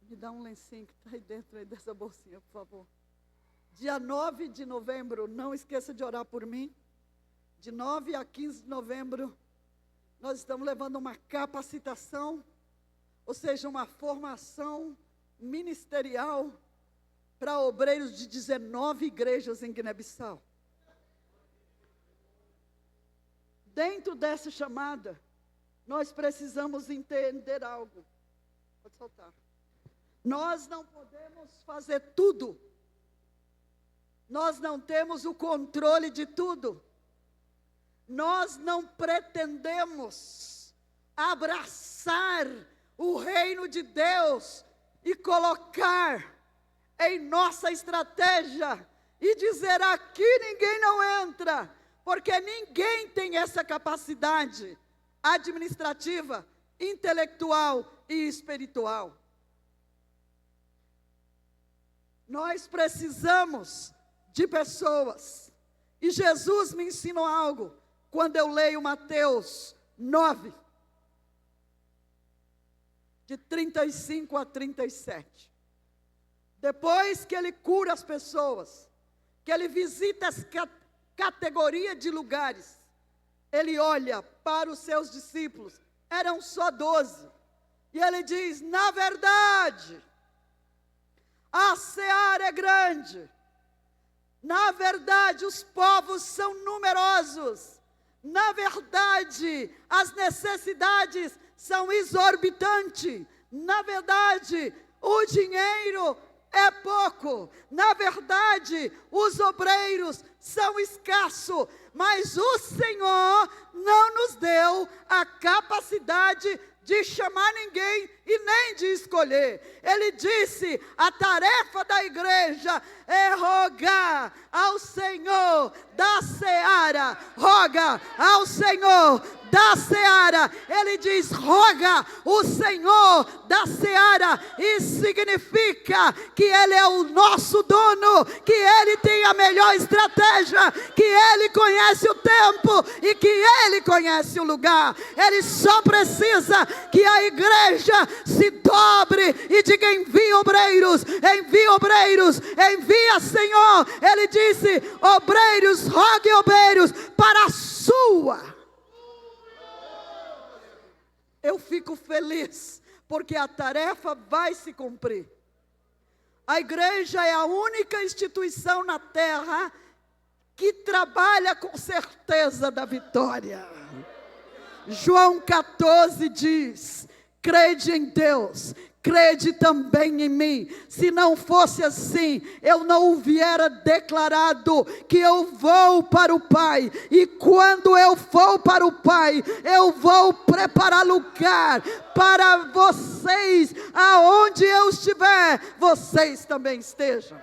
me dá um lencinho que está aí dentro aí dessa bolsinha, por favor. Dia 9 de novembro, não esqueça de orar por mim. De 9 a 15 de novembro, nós estamos levando uma capacitação, ou seja, uma formação ministerial para obreiros de 19 igrejas em Guiné-Bissau. Dentro dessa chamada, nós precisamos entender algo. Pode soltar. Nós não podemos fazer tudo. Nós não temos o controle de tudo. Nós não pretendemos abraçar o reino de Deus e colocar em nossa estratégia e dizer: aqui ninguém não entra, porque ninguém tem essa capacidade administrativa, intelectual e espiritual. Nós precisamos de pessoas. E Jesus me ensinou algo quando eu leio Mateus 9, de 35 a 37. Depois que ele cura as pessoas, que ele visita as categorias de lugares, ele olha para os seus discípulos, eram só 12, e ele diz: na verdade, a seara é grande, na verdade os povos são numerosos, na verdade as necessidades são exorbitantes, na verdade o dinheiro é pouco, na verdade os obreiros são escassos, mas o Senhor não nos deu a capacidade de chamar ninguém e nem de escolher. Ele disse: a tarefa da igreja é rogar ao Senhor da seara, roga ao Senhor da seara. Ele diz: roga o Senhor da seara. Isso significa que Ele é o nosso dono, que Ele tem a melhor estratégia, que Ele conhece o tempo e que Ele conhece o lugar. Ele só precisa que a igreja se dobre e diga: envia obreiros, envia obreiros, envia, Senhor. Ele disse: obreiros, rogue obreiros para a sua. Eu fico feliz, porque a tarefa vai se cumprir. A igreja é a única instituição na terra que trabalha com certeza da vitória. João 14 diz crede em Deus, crede também em mim. Se não fosse assim, eu não hubiera declarado que eu vou para o Pai, e quando eu for para o Pai, eu vou preparar lugar para vocês, aonde eu estiver, vocês também estejam.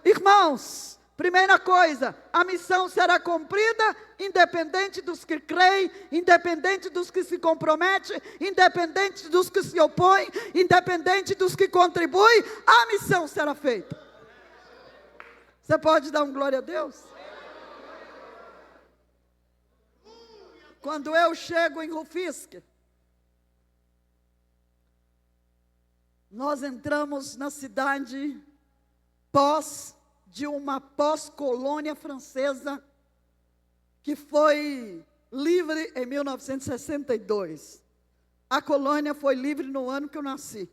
Irmãos, primeira coisa, a missão será cumprida independente dos que creem, independente dos que se comprometem, independente dos que se opõem, independente dos que contribuem, a missão será feita. Você pode dar um glória a Deus? Quando eu chego em Rufisque, nós entramos na cidade de uma pós-colônia francesa que foi livre em 1962. A colônia foi livre no ano que eu nasci.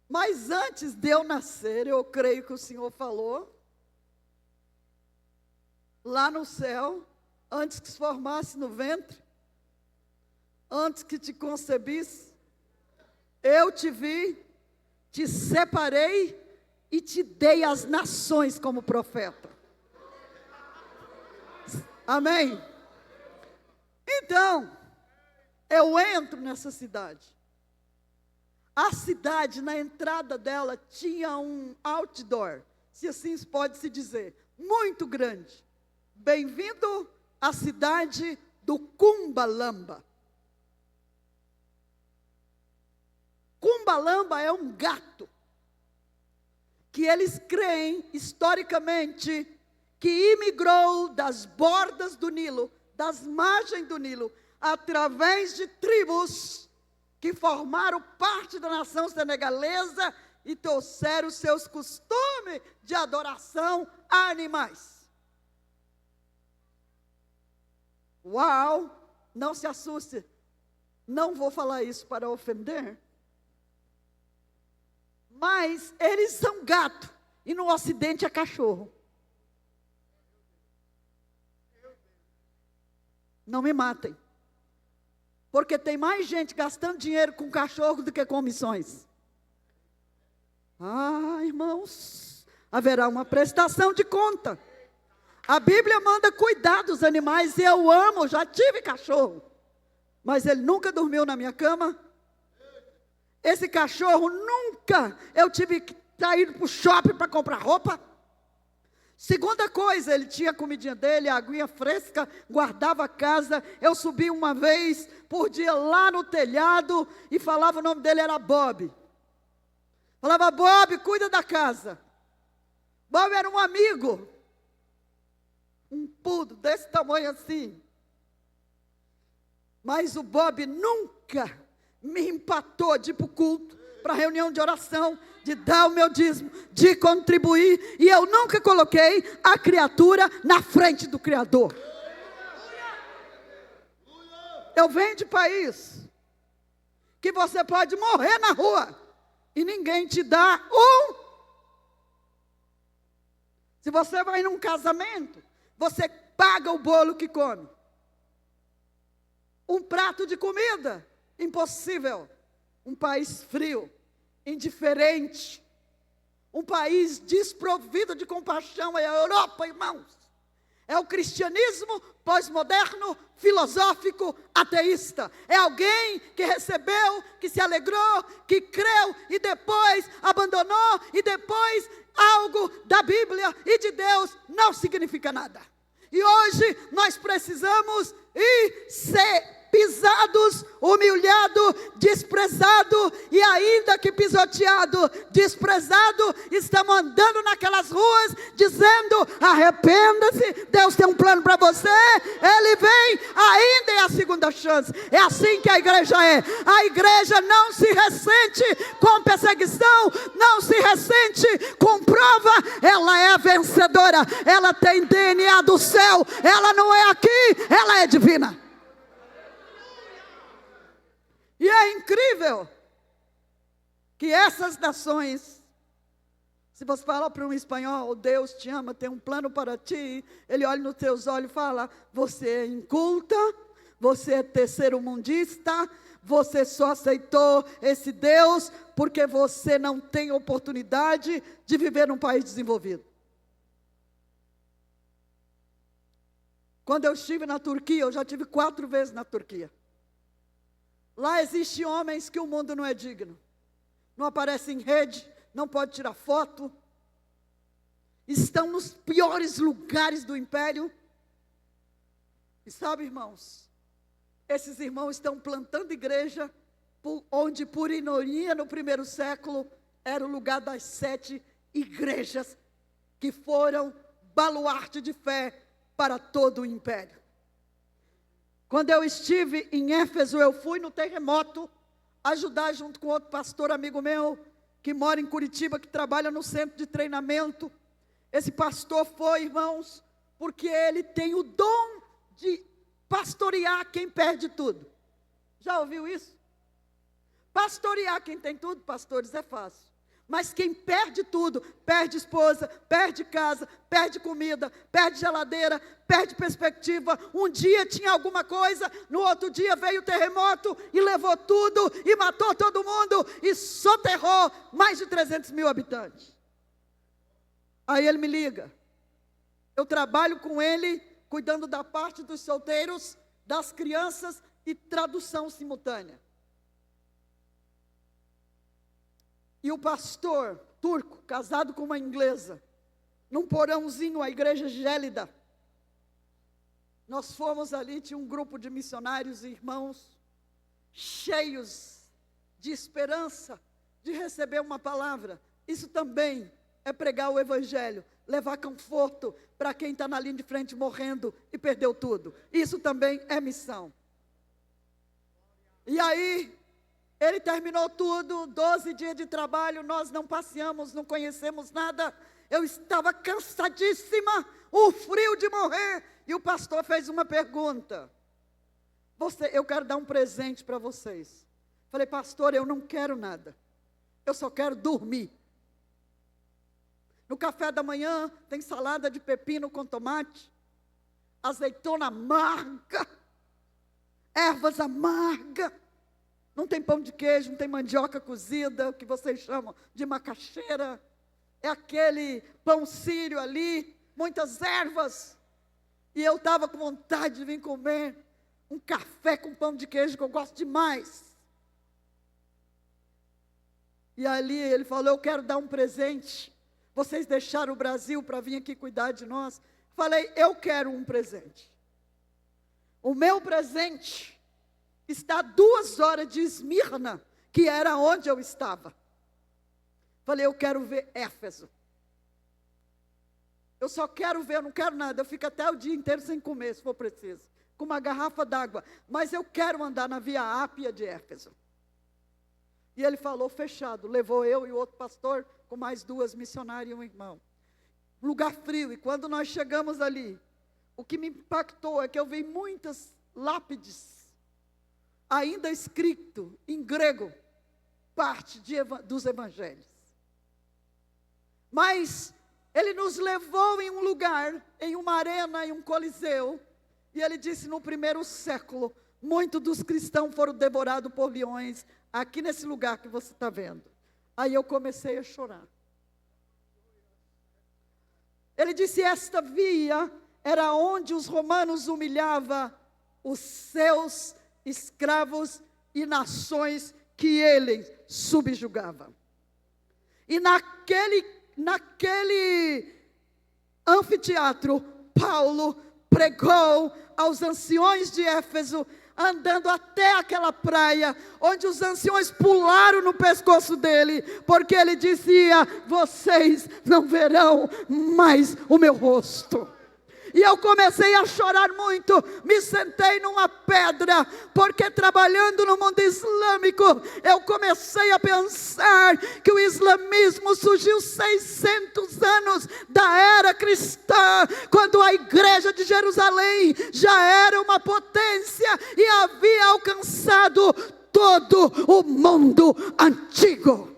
Mas antes de eu nascer, eu creio que o Senhor falou, lá no céu, antes que se formasse no ventre, antes que te concebisse, eu te vi, te separei e te dei as nações como profeta. Amém? Então, eu entro nessa cidade. A cidade, na entrada dela, tinha um outdoor, se assim pode se dizer, muito grande. Bem-vindo à cidade do Cumbalamba. Cumbalamba é um gato que eles creem, historicamente, que imigrou das bordas do Nilo, das margens do Nilo, através de tribos que formaram parte da nação senegalesa e trouxeram os seus costumes de adoração a animais. Uau! Não se assuste, não vou falar isso para ofender, mas eles são gato, e no Ocidente é cachorro. Não me matem, porque tem mais gente gastando dinheiro com cachorro do que com missões. Irmãos, haverá uma prestação de conta. A Bíblia manda cuidar dos animais, e eu amo, já tive cachorro, mas ele nunca dormiu na minha cama. Esse cachorro nunca eu tive que sair para o shopping para comprar roupa. Segunda coisa, ele tinha a comidinha dele, a aguinha fresca, guardava a casa. Eu subi uma vez por dia lá no telhado e falava, o nome dele era Bob. Falava, Bob, cuida da casa. Bob era um amigo, um pudo desse tamanho assim. Mas o Bob nunca me empatou de ir para o culto, para a reunião de oração, de dar o meu dízimo, de contribuir, e eu nunca coloquei a criatura na frente do Criador. Eu venho de país que você pode morrer na rua e ninguém te dá Se você vai num casamento, você paga o bolo que come. Um prato de comida, impossível. Um país frio, indiferente, um país desprovido de compaixão é a Europa, irmãos. É o cristianismo pós-moderno, filosófico, ateísta. É alguém que recebeu, que se alegrou, que creu e depois abandonou, e depois algo da Bíblia e de Deus não significa nada. E hoje nós precisamos ser pisados, humilhado, desprezado, e ainda que pisoteado, desprezado, estamos andando naquelas ruas, dizendo, arrependa-se, Deus tem um plano para você, Ele vem, ainda é a segunda chance. É assim que a igreja é. A igreja não se ressente com perseguição, não se ressente com prova, ela é vencedora, ela tem DNA do céu, ela não é aqui, ela é divina. E é incrível que essas nações, se você fala para um espanhol, Deus te ama, tem um plano para ti, ele olha nos teus olhos e fala, você é inculta, Você é terceiro-mundista, você só aceitou esse Deus porque você não tem oportunidade de viver num país desenvolvido. Quando eu estive na Turquia, eu já tive 4 vezes na Turquia. Lá existem homens que o mundo não é digno. Não aparecem em rede, não pode tirar foto. Estão nos piores lugares do império. E sabe, irmãos, esses irmãos estão plantando igreja, onde por ironia no primeiro século, era o lugar das 7 igrejas que foram baluarte de fé para todo o império. Quando eu estive em Éfeso, eu fui no terremoto, ajudar junto com outro pastor amigo meu, que mora em Curitiba, que trabalha no centro de treinamento. Esse pastor foi, irmãos, porque ele tem o dom de pastorear quem perde tudo. Já ouviu isso? Pastorear quem tem tudo, pastores, é fácil. Mas quem perde tudo, perde esposa, perde casa, perde comida, perde geladeira, perde perspectiva. Um dia tinha alguma coisa, no outro dia veio o terremoto e levou tudo e matou todo mundo e soterrou mais de 300 mil habitantes. Aí ele me liga. Eu trabalho com ele, cuidando da parte dos solteiros, das crianças e tradução simultânea. E o pastor turco, casado com uma inglesa, num porãozinho, a igreja gélida. Nós fomos ali, tinha um grupo de missionários e irmãos, cheios de esperança, de receber uma palavra. Isso também é pregar o evangelho, levar conforto para quem está na linha de frente morrendo e perdeu tudo. Isso também é missão. E aí, ele terminou tudo, 12 dias de trabalho, nós não passeamos, não conhecemos nada. Eu estava cansadíssima, o frio de morrer. E o pastor fez uma pergunta. Eu quero dar um presente para vocês. Falei, pastor, eu não quero nada. Eu só quero dormir. No café da manhã tem salada de pepino com tomate, azeitona amarga, ervas amargas. Não tem pão de queijo, não tem mandioca cozida, o que vocês chamam de macaxeira. É aquele pão sírio ali, muitas ervas. E eu estava com vontade de vir comer um café com pão de queijo, que eu gosto demais. E ali ele falou, eu quero dar um presente. Vocês deixaram o Brasil para vir aqui cuidar de nós? Falei, eu quero um presente. O meu presente está a 2 horas de Esmirna, que era onde eu estava. Falei, eu quero ver Éfeso. Eu só quero ver, eu não quero nada. Eu fico até o dia inteiro sem comer, se for preciso. Com uma garrafa d'água. Mas eu quero andar na Via Ápia de Éfeso. E ele falou, fechado. Levou eu e o outro pastor, com mais 2 missionárias e um irmão. Lugar frio. E quando nós chegamos ali, o que me impactou é que eu vi muitas lápides ainda escrito em grego, parte dos evangelhos. Mas ele nos levou em um lugar, em uma arena, em um coliseu, e ele disse, no primeiro século, muitos dos cristãos foram devorados por leões, aqui nesse lugar que você está vendo. Aí eu comecei a chorar. Ele disse, esta via era onde os romanos humilhavam os seus escravos e nações que ele subjugava. E naquele anfiteatro, Paulo pregou aos anciões de Éfeso, andando até aquela praia, onde os anciões pularam no pescoço dele, porque ele dizia, vocês não verão mais o meu rosto. E eu comecei a chorar muito, me sentei numa pedra, porque trabalhando no mundo islâmico, eu comecei a pensar que o islamismo surgiu 600 anos da era cristã, quando a igreja de Jerusalém já era uma potência e havia alcançado todo o mundo antigo.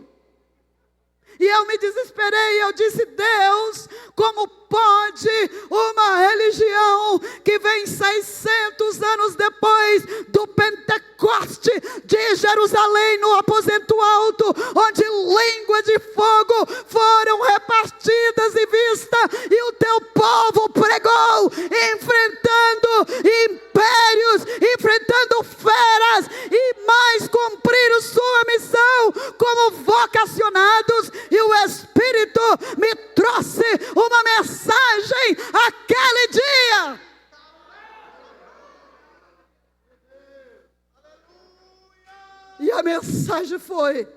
E eu me desesperei, eu disse: Deus, como pode uma religião que vem 600 anos depois do Pentecoste de Jerusalém, no aposento alto, onde línguas de fogo foram repartidas e vistas, e o teu povo pregou, enfrentando impérios, enfrentando feras, e mais cumpriram sua missão como vocacionados, e o Espírito me trouxe uma mensagem aquele dia. E a mensagem foi: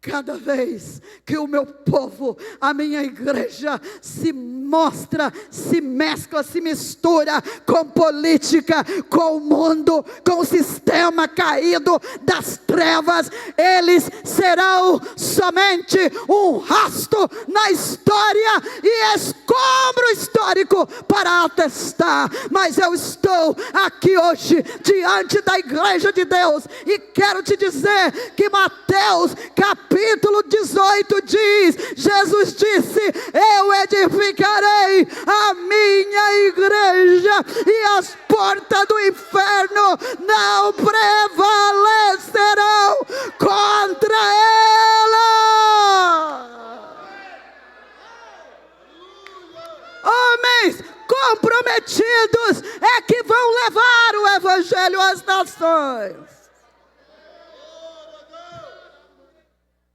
cada vez que o meu povo, a minha igreja, se mostra, se mescla, se mistura com política, com o mundo, com o sistema caído das trevas, eles serão somente um rasto na história e escombro histórico para atestar. Mas eu estou aqui hoje diante da igreja de Deus e quero te dizer que Mateus capítulo 18 diz: Jesus disse: eu edificarei a minha igreja e as portas do inferno não prevalecerão contra ela. Homens comprometidos é que vão levar o evangelho às nações.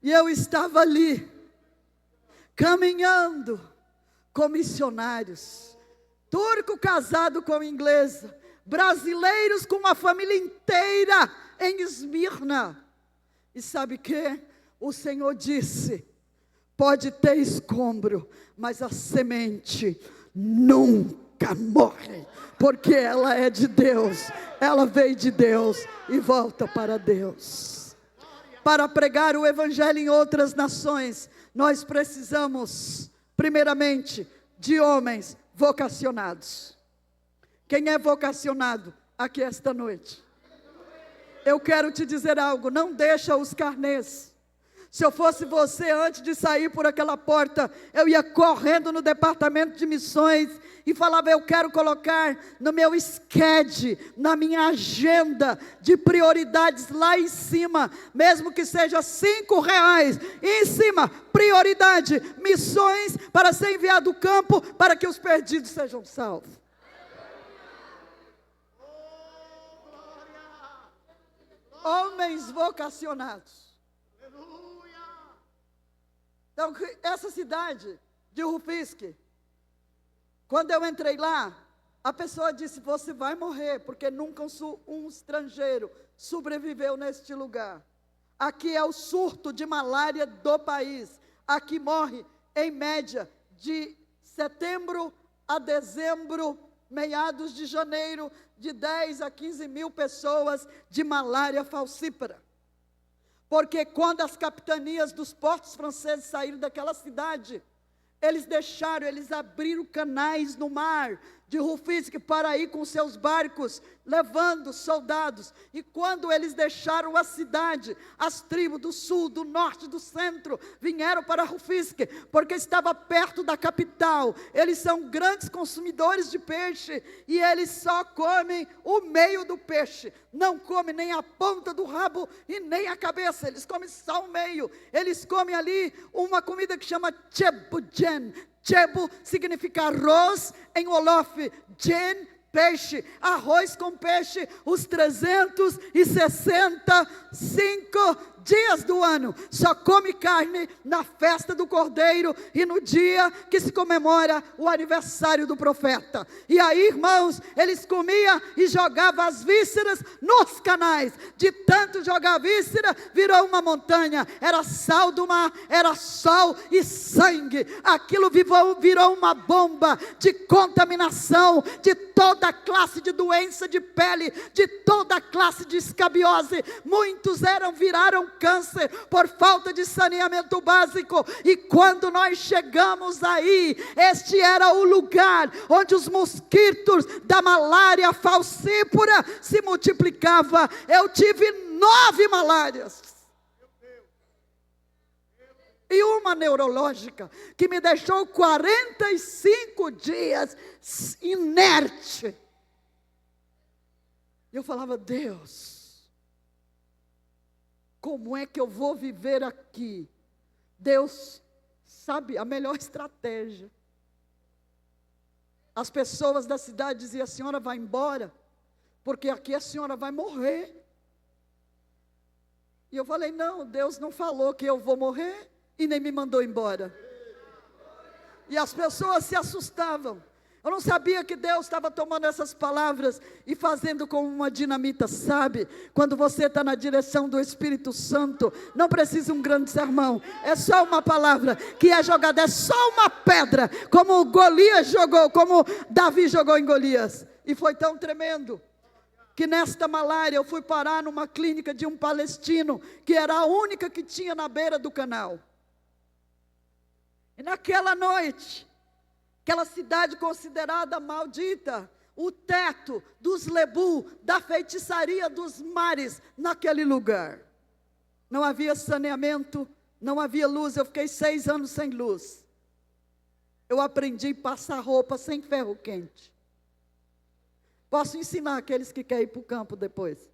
E eu estava ali, caminhando com missionários, turco casado com inglesa, brasileiros com uma família inteira em Esmirna. E sabe o que? O Senhor disse: pode ter escombro, mas a semente nunca morre, porque ela é de Deus, ela veio de Deus e volta para Deus. Para pregar o evangelho em outras nações, nós precisamos, primeiramente, de homens vocacionados. Quem é vocacionado aqui esta noite? Eu quero te dizer algo: não deixa os carnês. Se eu fosse você, antes de sair por aquela porta, eu ia correndo no departamento de missões e falava: eu quero colocar no meu schedule, na minha agenda de prioridades lá em cima, mesmo que seja R$5, em cima, prioridade, missões para ser enviado ao campo, para que os perdidos sejam salvos. Homens vocacionados. Então, essa cidade de Rufisque, quando eu entrei lá, a pessoa disse: você vai morrer, porque nunca um estrangeiro sobreviveu neste lugar. Aqui é o surto de malária do país. Aqui morre, em média, de setembro a dezembro, meados de janeiro, de 10 a 15 mil pessoas de malária falcípara. Porque quando as capitanias dos portos franceses saíram daquela cidade, eles abriram canais no mar de Rufisque para ir com seus barcos, levando soldados. E quando eles deixaram a cidade, as tribos do sul, do norte, do centro, vieram para Rufisque, porque estava perto da capital. Eles são grandes consumidores de peixe, e eles só comem o meio do peixe, não comem nem a ponta do rabo e nem a cabeça, eles comem só o meio. Eles comem ali uma comida que chama chebujen. Chebu significa arroz em Wolof, jen, peixe, arroz com peixe, os 365 dias do ano. Só come carne na festa do Cordeiro e no dia que se comemora o aniversário do profeta. E aí, irmãos, eles comiam e jogavam as vísceras nos canais. De tanto jogar víscera, virou uma montanha. Era sal do mar, era sol e sangue. Aquilo virou uma bomba de contaminação, de toda classe de doença de pele, de toda classe de escabiose. Muitos viraram câncer por falta de saneamento básico. E quando nós chegamos aí, este era o lugar onde os mosquitos da malária falcípara se multiplicavam. Eu tive 9 malárias. e uma neurológica, que me deixou 45 dias inerte. Eu falava, Deus, como é que eu vou viver aqui? Deus sabe a melhor estratégia. As pessoas da cidade diziam, a senhora vai embora, porque aqui a senhora vai morrer. E eu falei, não, Deus não falou que eu vou morrer e nem me mandou embora. E as pessoas se assustavam. Eu não sabia que Deus estava tomando essas palavras e fazendo como uma dinamita, sabe? Quando você está na direção do Espírito Santo, não precisa um grande sermão, é só uma palavra que é jogada, é só uma pedra, como Golias jogou, como Davi jogou em Golias. E foi tão tremendo, que nesta malária eu fui parar numa clínica de um palestino, que era a única que tinha na beira do canal. E naquela noite, aquela cidade considerada maldita, o teto dos lebu, da feitiçaria dos mares, naquele lugar. Não havia saneamento, não havia luz, eu fiquei 6 anos sem luz. Eu aprendi a passar roupa sem ferro quente. Posso ensinar aqueles que querem ir para o campo depois.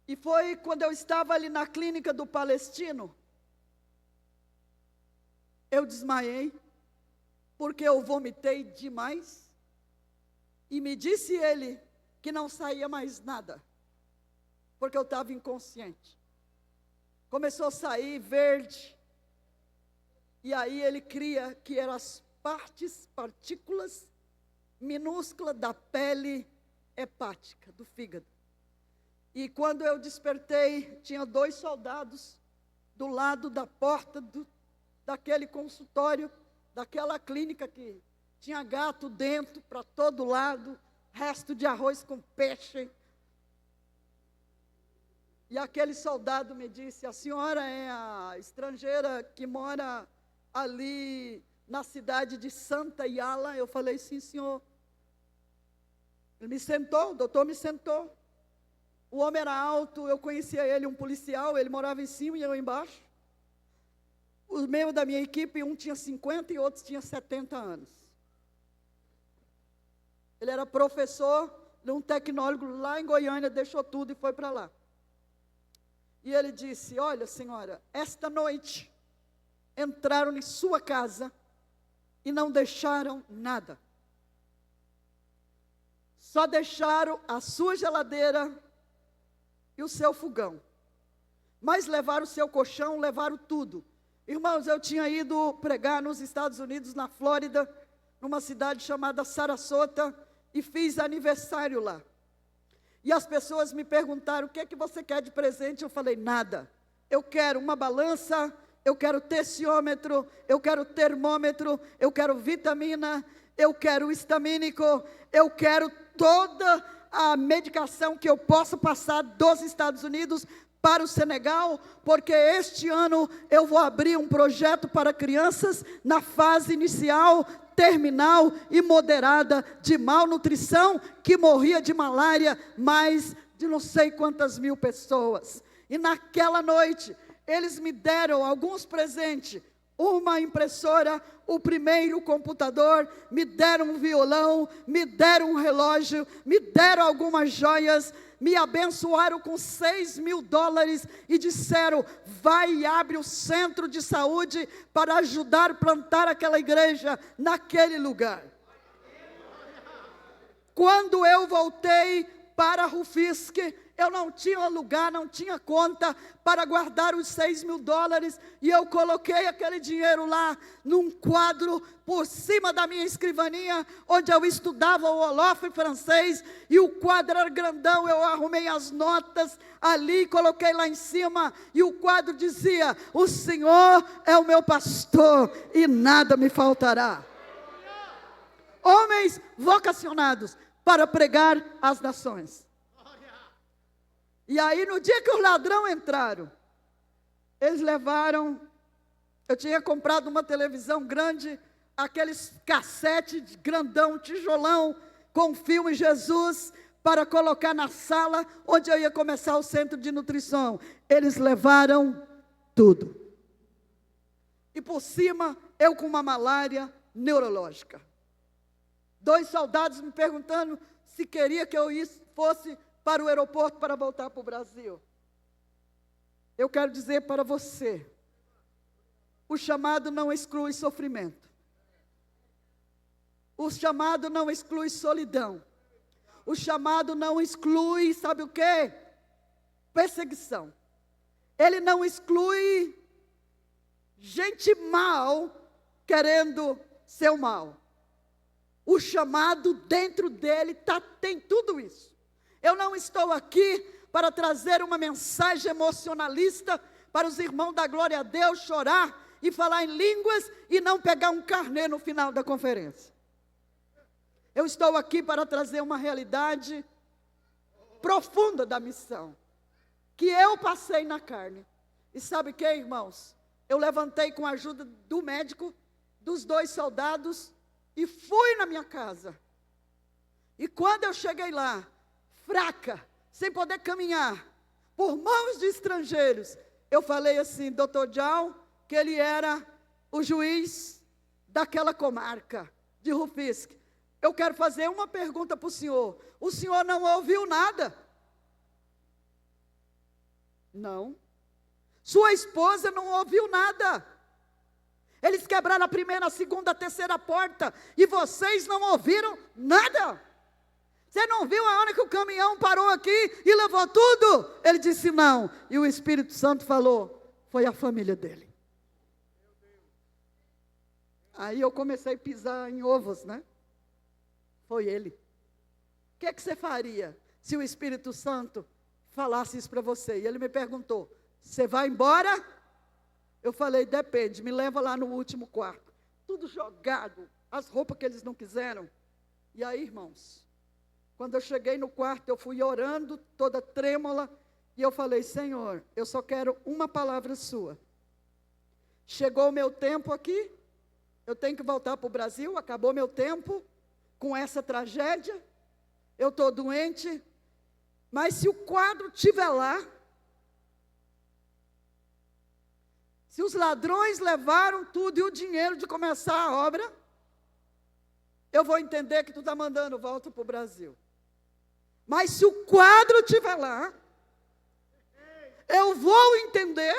E foi quando eu estava ali na clínica do palestino, eu desmaiei, porque eu vomitei demais, e me disse ele que não saía mais nada, porque eu estava inconsciente. Começou a sair verde, e aí ele cria que eram as partículas minúsculas da pele hepática, do fígado. E quando eu despertei, tinha 2 soldados do lado da porta daquele consultório, daquela clínica que tinha gato dentro para todo lado, resto de arroz com peixe. E aquele soldado me disse, a senhora é a estrangeira que mora ali na cidade de Santa Yala? Eu falei, sim, senhor. Ele me sentou, o doutor me sentou. O homem era alto, eu conhecia ele, um policial, ele morava em cima e eu embaixo. Os membros da minha equipe, um tinha 50 e outros tinha 70 anos. Ele era professor de um tecnólogo lá em Goiânia, deixou tudo e foi para lá. E ele disse, olha senhora, esta noite entraram em sua casa e não deixaram nada. Só deixaram a sua geladeira e o seu fogão. Mas levaram o seu colchão, levaram tudo. Irmãos, eu tinha ido pregar nos Estados Unidos, na Flórida, numa cidade chamada Sarasota, e fiz aniversário lá. E as pessoas me perguntaram, o que é que você quer de presente? Eu falei, nada. Eu quero uma balança, eu quero tensiômetro, eu quero termômetro, eu quero vitamina, eu quero histamínico, eu quero toda a medicação que eu possa passar dos Estados Unidos para o Senegal, porque este ano eu vou abrir um projeto para crianças na fase inicial, terminal e moderada de malnutrição, que morria de malária, mais de não sei quantas mil pessoas. E naquela noite, eles me deram alguns presentes, uma impressora, o primeiro computador, me deram um violão, me deram um relógio, me deram algumas joias, me abençoaram com $6.000 e disseram, vai e abre o centro de saúde para ajudar a plantar aquela igreja naquele lugar. Quando eu voltei para Rufisque, eu não tinha lugar, não tinha conta para guardar os $6.000, e eu coloquei aquele dinheiro lá num quadro por cima da minha escrivaninha, onde eu estudava o Olof francês, e o quadro era grandão, eu arrumei as notas ali, coloquei lá em cima, e o quadro dizia, o Senhor é o meu pastor, e nada me faltará. Homens vocacionados para pregar às nações. E aí, no dia que os ladrões entraram, eles levaram, eu tinha comprado uma televisão grande, aqueles cassete grandão, tijolão, com o filme Jesus, para colocar na sala onde eu ia começar o centro de nutrição. Eles levaram tudo. E por cima, eu com uma malária neurológica. 2 soldados me perguntando se queria que eu fosse para o aeroporto para voltar para o Brasil. Eu quero dizer para você, o chamado não exclui sofrimento. O chamado não exclui solidão. O chamado não exclui, sabe o quê? Perseguição. Ele não exclui gente mal querendo ser o mal. O chamado dentro dele tem tudo isso. Eu não estou aqui para trazer uma mensagem emocionalista para os irmãos da glória a Deus chorar e falar em línguas e não pegar um carnê no final da conferência. Eu estou aqui para trazer uma realidade profunda da missão, que eu passei na carne. E sabe o que, irmãos? Eu levantei com a ajuda do médico, dos 2 soldados, e fui na minha casa. E quando eu cheguei lá, fraca, sem poder caminhar, por mãos de estrangeiros, eu falei assim, Dr. John, que ele era o juiz daquela comarca de Rufisque. Eu quero fazer uma pergunta para o senhor. O senhor não ouviu nada? Não. Sua esposa não ouviu nada. Eles quebraram a primeira, a segunda, a terceira porta e vocês não ouviram nada. Você não viu a hora que o caminhão parou aqui e levou tudo? Ele disse não. E o Espírito Santo falou, foi a família dele. Aí eu comecei a pisar em ovos, né? Foi ele. O que é que você faria se o Espírito Santo falasse isso para você? E ele me perguntou, você vai embora? Eu falei, depende, me leva lá no último quarto. Tudo jogado, as roupas que eles não quiseram. E aí, irmãos, quando eu cheguei no quarto, eu fui orando, toda trêmula, e eu falei, Senhor, eu só quero uma palavra sua. Chegou o meu tempo aqui, eu tenho que voltar para o Brasil, acabou meu tempo, com essa tragédia, eu estou doente, mas se o quadro estiver lá, se os ladrões levaram tudo e o dinheiro de começar a obra, eu vou entender que tu está mandando volta para o Brasil. Mas se o quadro estiver lá, eu vou entender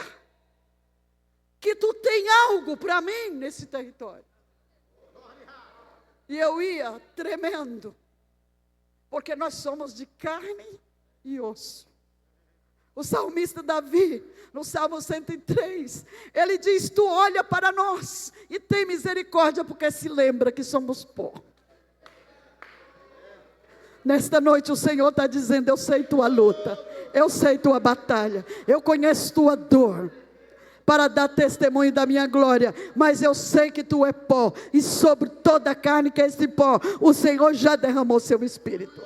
que tu tem algo para mim nesse território. E eu ia tremendo, porque nós somos de carne e osso. O salmista Davi, no Salmo 103, ele diz, tu olha para nós e tem misericórdia, porque se lembra que somos pó. Nesta noite o Senhor está dizendo, eu sei tua luta, eu sei tua batalha, eu conheço tua dor, para dar testemunho da minha glória, mas eu sei que tu é pó, e sobre toda a carne que é esse pó, o Senhor já derramou seu Espírito.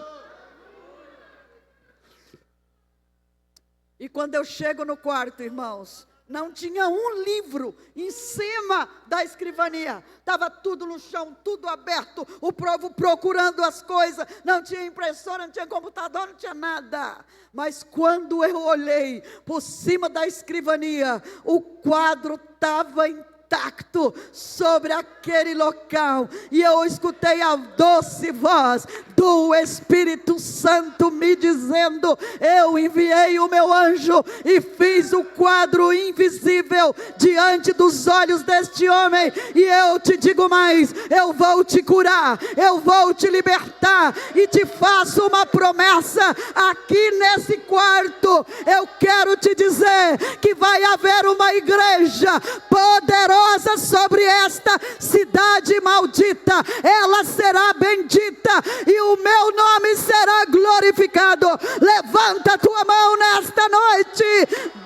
E quando eu chego no quarto, irmãos, não tinha um livro em cima da escrivania, estava tudo no chão, tudo aberto, o povo procurando as coisas, não tinha impressora, não tinha computador, não tinha nada. Mas quando eu olhei por cima da escrivania, o quadro estava intacto sobre aquele local, e eu escutei a doce voz do Espírito Santo me dizendo, eu enviei o meu anjo e fiz o quadro invisível diante dos olhos deste homem, e eu te digo mais, eu vou te curar, eu vou te libertar, e te faço uma promessa, aqui nesse quarto, eu quero te dizer, que vai haver uma igreja poderosa sobre esta cidade maldita, ela será bendita, e o meu nome será glorificado. Levanta a tua mão nesta noite.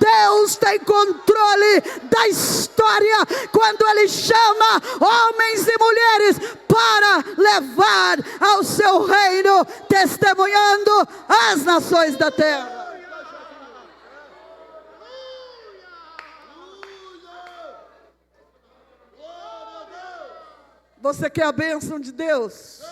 Deus tem controle da história, quando Ele chama homens e mulheres para levar ao seu reino, testemunhando as nações da terra. Você quer a bênção de Deus?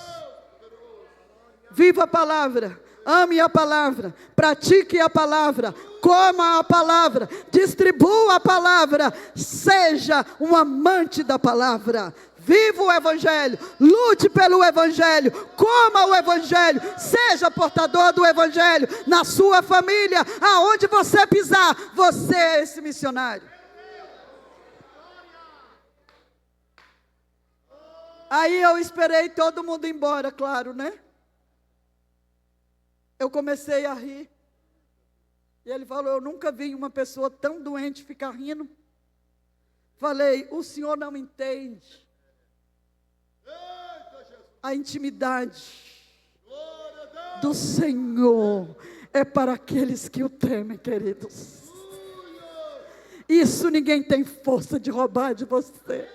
Viva a palavra. ame a palavra, pratique a palavra, coma a palavra, distribua a palavra, seja um amante da palavra. Viva o Evangelho, lute pelo Evangelho, coma o Evangelho, seja portador do Evangelho na sua família, aonde você pisar, você é esse missionário. Aí eu esperei todo mundo ir embora, claro, né? Eu comecei a rir. E ele falou, eu nunca vi uma pessoa tão doente ficar rindo. Falei, o senhor não entende a intimidade do Senhor é para aqueles que o temem, queridos. Isso ninguém tem força de roubar de você.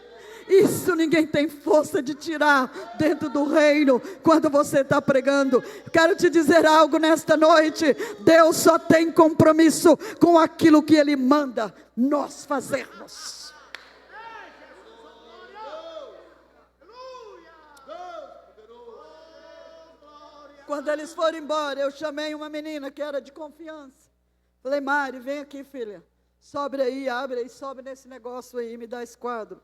Isso ninguém tem força de tirar dentro do reino quando você está pregando. Quero te dizer algo nesta noite. Deus só tem compromisso com aquilo que Ele manda nós fazermos. Quando eles foram embora, eu chamei uma menina que era de confiança. Falei, Mari, vem aqui, filha. Sobe aí, abre aí, sobe nesse negócio aí, me dá esse quadro.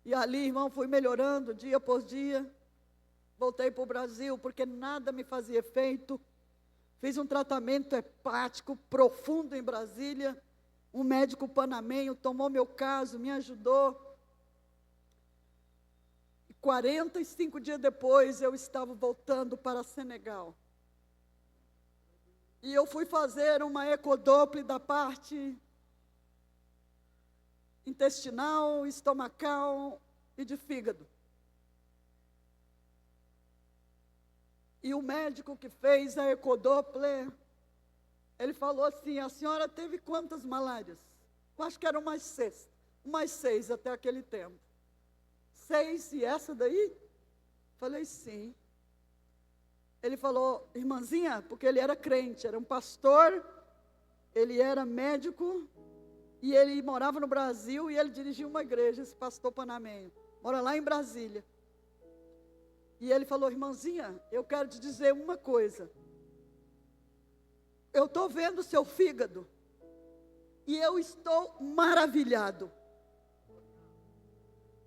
E ali, irmão, fui melhorando dia após dia. Voltei para o Brasil, porque nada me fazia efeito. Fiz um tratamento hepático profundo em Brasília. Um médico panamenho tomou meu caso, me ajudou. 45 dias depois, eu estava voltando para Senegal. E eu fui fazer uma ecodoppler da parte intestinal, estomacal e de fígado. E o médico que fez a ecodoppler, ele falou assim, a senhora teve quantas malárias? Eu acho que eram mais 6 até aquele tempo. 6 e essa daí? Falei, sim. Ele falou, irmãzinha, porque ele era crente, era um pastor, ele era médico, e ele morava no Brasil, e ele dirigia uma igreja, esse pastor panamenho, mora lá em Brasília. E ele falou, irmãzinha, eu quero te dizer uma coisa. Eu estou vendo o seu fígado, e eu estou maravilhado.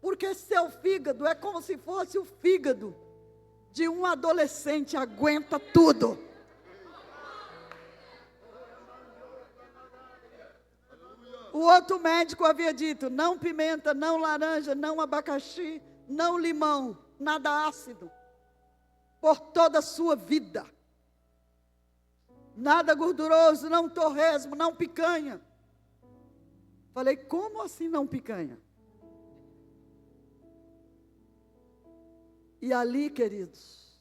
Porque seu fígado é como se fosse o fígado de um adolescente, aguenta tudo. O outro médico havia dito, não pimenta, não laranja, não abacaxi, não limão, nada ácido, por toda a sua vida. Nada gorduroso, não torresmo, não picanha. Falei, como assim não picanha? E ali, queridos,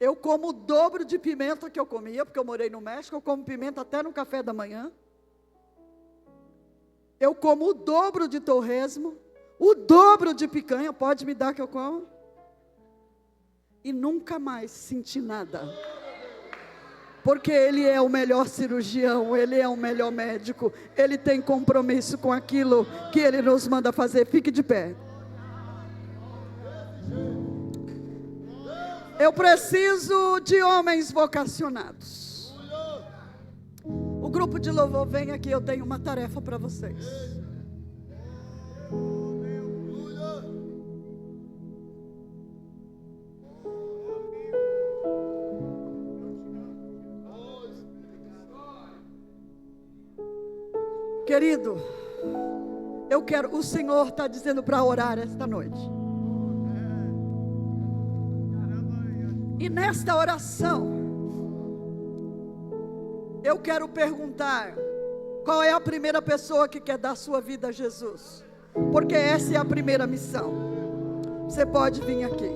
eu como o dobro de pimenta que eu comia, porque eu morei no México, eu como pimenta até no café da manhã. Eu como o dobro de torresmo, o dobro de picanha, pode me dar que eu como? E nunca mais senti nada. Porque Ele é o melhor cirurgião, Ele é o melhor médico, Ele tem compromisso com aquilo que Ele nos manda fazer. Fique de pé. Eu preciso de homens vocacionados. O grupo de louvor vem aqui, eu tenho uma tarefa para vocês. Querido, o Senhor está dizendo para orar esta noite. E nesta oração, eu quero perguntar, qual é a primeira pessoa que quer dar sua vida a Jesus? Porque essa é a primeira missão. Você pode vir aqui.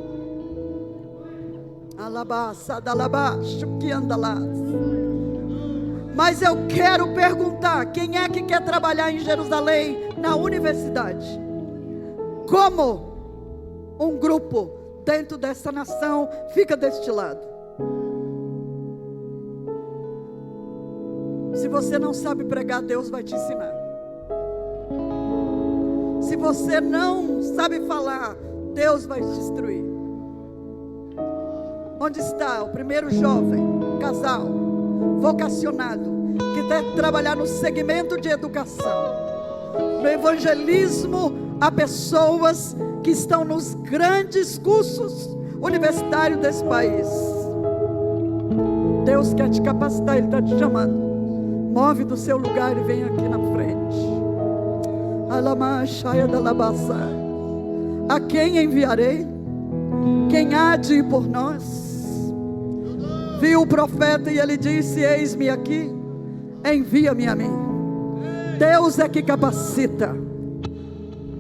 Mas eu quero perguntar, quem é que quer trabalhar em Jerusalém, na universidade? Como um grupo dentro dessa nação, fica deste lado. Se você não sabe pregar, Deus vai te ensinar. Se você não sabe falar, Deus vai te instruir. Onde está o primeiro jovem, casal, vocacionado, que deve trabalhar no segmento de educação, no evangelismo a pessoas que estão nos grandes cursos universitários desse país? Deus quer te capacitar, Ele está te chamando. Move do seu lugar e vem aqui na frente. A quem enviarei? Quem há de ir por nós? Viu o profeta e ele disse: eis-me aqui, envia-me a mim. Deus é que capacita,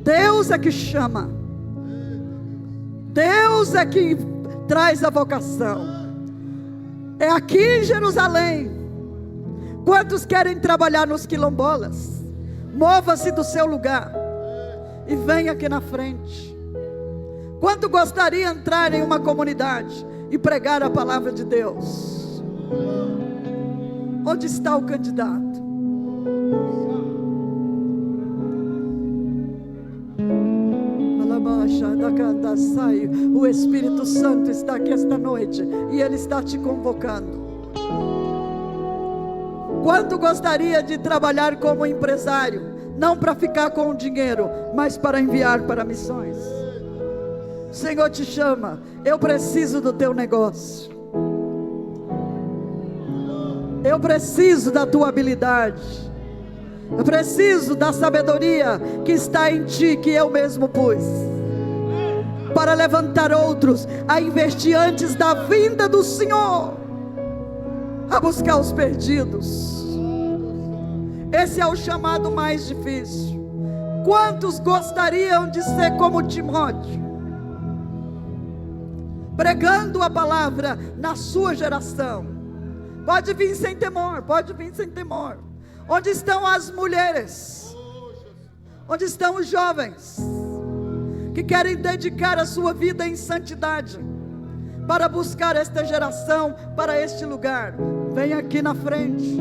Deus é que chama, Deus é que traz a vocação. É aqui em Jerusalém. Quantos querem trabalhar nos quilombolas? Mova-se do seu lugar e venha aqui na frente. Quanto gostaria de entrar em uma comunidade e pregar a palavra de Deus? Onde está o candidato? O Espírito Santo está aqui esta noite e Ele está te convocando. Quanto gostaria de trabalhar como empresário, não para ficar com o dinheiro, mas para enviar para missões? O Senhor te chama. Eu preciso do teu negócio, eu preciso da tua habilidade, eu preciso da sabedoria que está em ti, que eu mesmo pus, para levantar outros a investir antes da vinda do Senhor, a buscar os perdidos. Esse é o chamado mais difícil. Quantos gostariam de ser como Timóteo, pregando a palavra na sua geração? Pode vir sem temor, pode vir sem temor. Onde estão as mulheres? Onde estão os jovens que querem dedicar a sua vida em santidade para buscar esta geração para este lugar? Vem aqui na frente,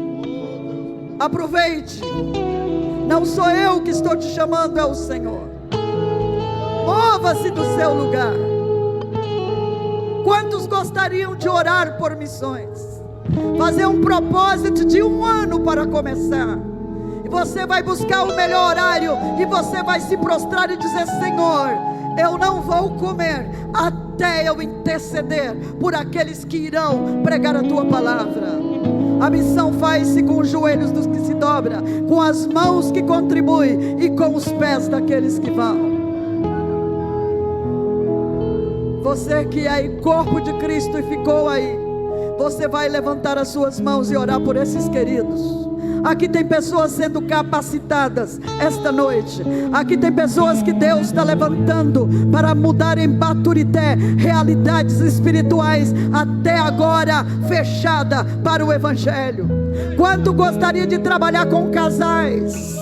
aproveite. Não sou eu que estou te chamando, é o Senhor. Mova-se do seu lugar. Quantos gostariam de orar por missões? Fazer um propósito de 1 ano para começar. E você vai buscar o melhor horário e você vai se prostrar e dizer: Senhor, eu não vou comer até eu interceder por aqueles que irão pregar a tua palavra. A missão faz-se com os joelhos dos que se dobram, com as mãos que contribuem e com os pés daqueles que vão. Você que é corpo de Cristo e ficou aí, você vai levantar as suas mãos e orar por esses queridos. Aqui tem pessoas sendo capacitadas esta noite. Aqui tem pessoas que Deus está levantando para mudar em Baturité realidades espirituais até agora fechada para o Evangelho. Quanto gostaria de trabalhar com casais,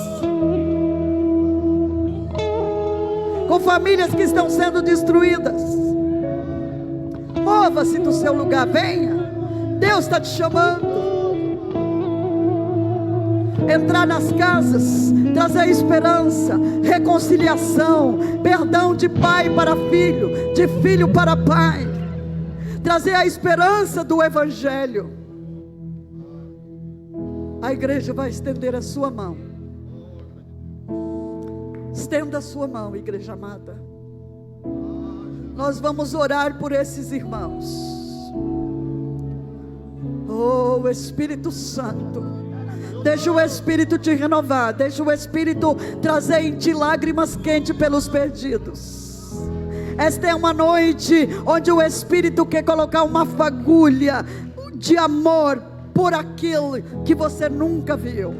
com famílias que estão sendo destruídas? Mova-se do seu lugar, venha. Deus está te chamando. Entrar nas casas, trazer esperança, reconciliação, perdão de pai para filho, de filho para pai, trazer a esperança do Evangelho. A igreja vai estender a sua mão. Estenda a sua mão, igreja amada. Nós vamos orar por esses irmãos. Oh, Espírito Santo, deixa o Espírito te renovar, deixa o Espírito trazer em ti lágrimas quentes pelos perdidos. Esta é uma noite onde o Espírito quer colocar uma fagulha de amor por aquilo que você nunca viu.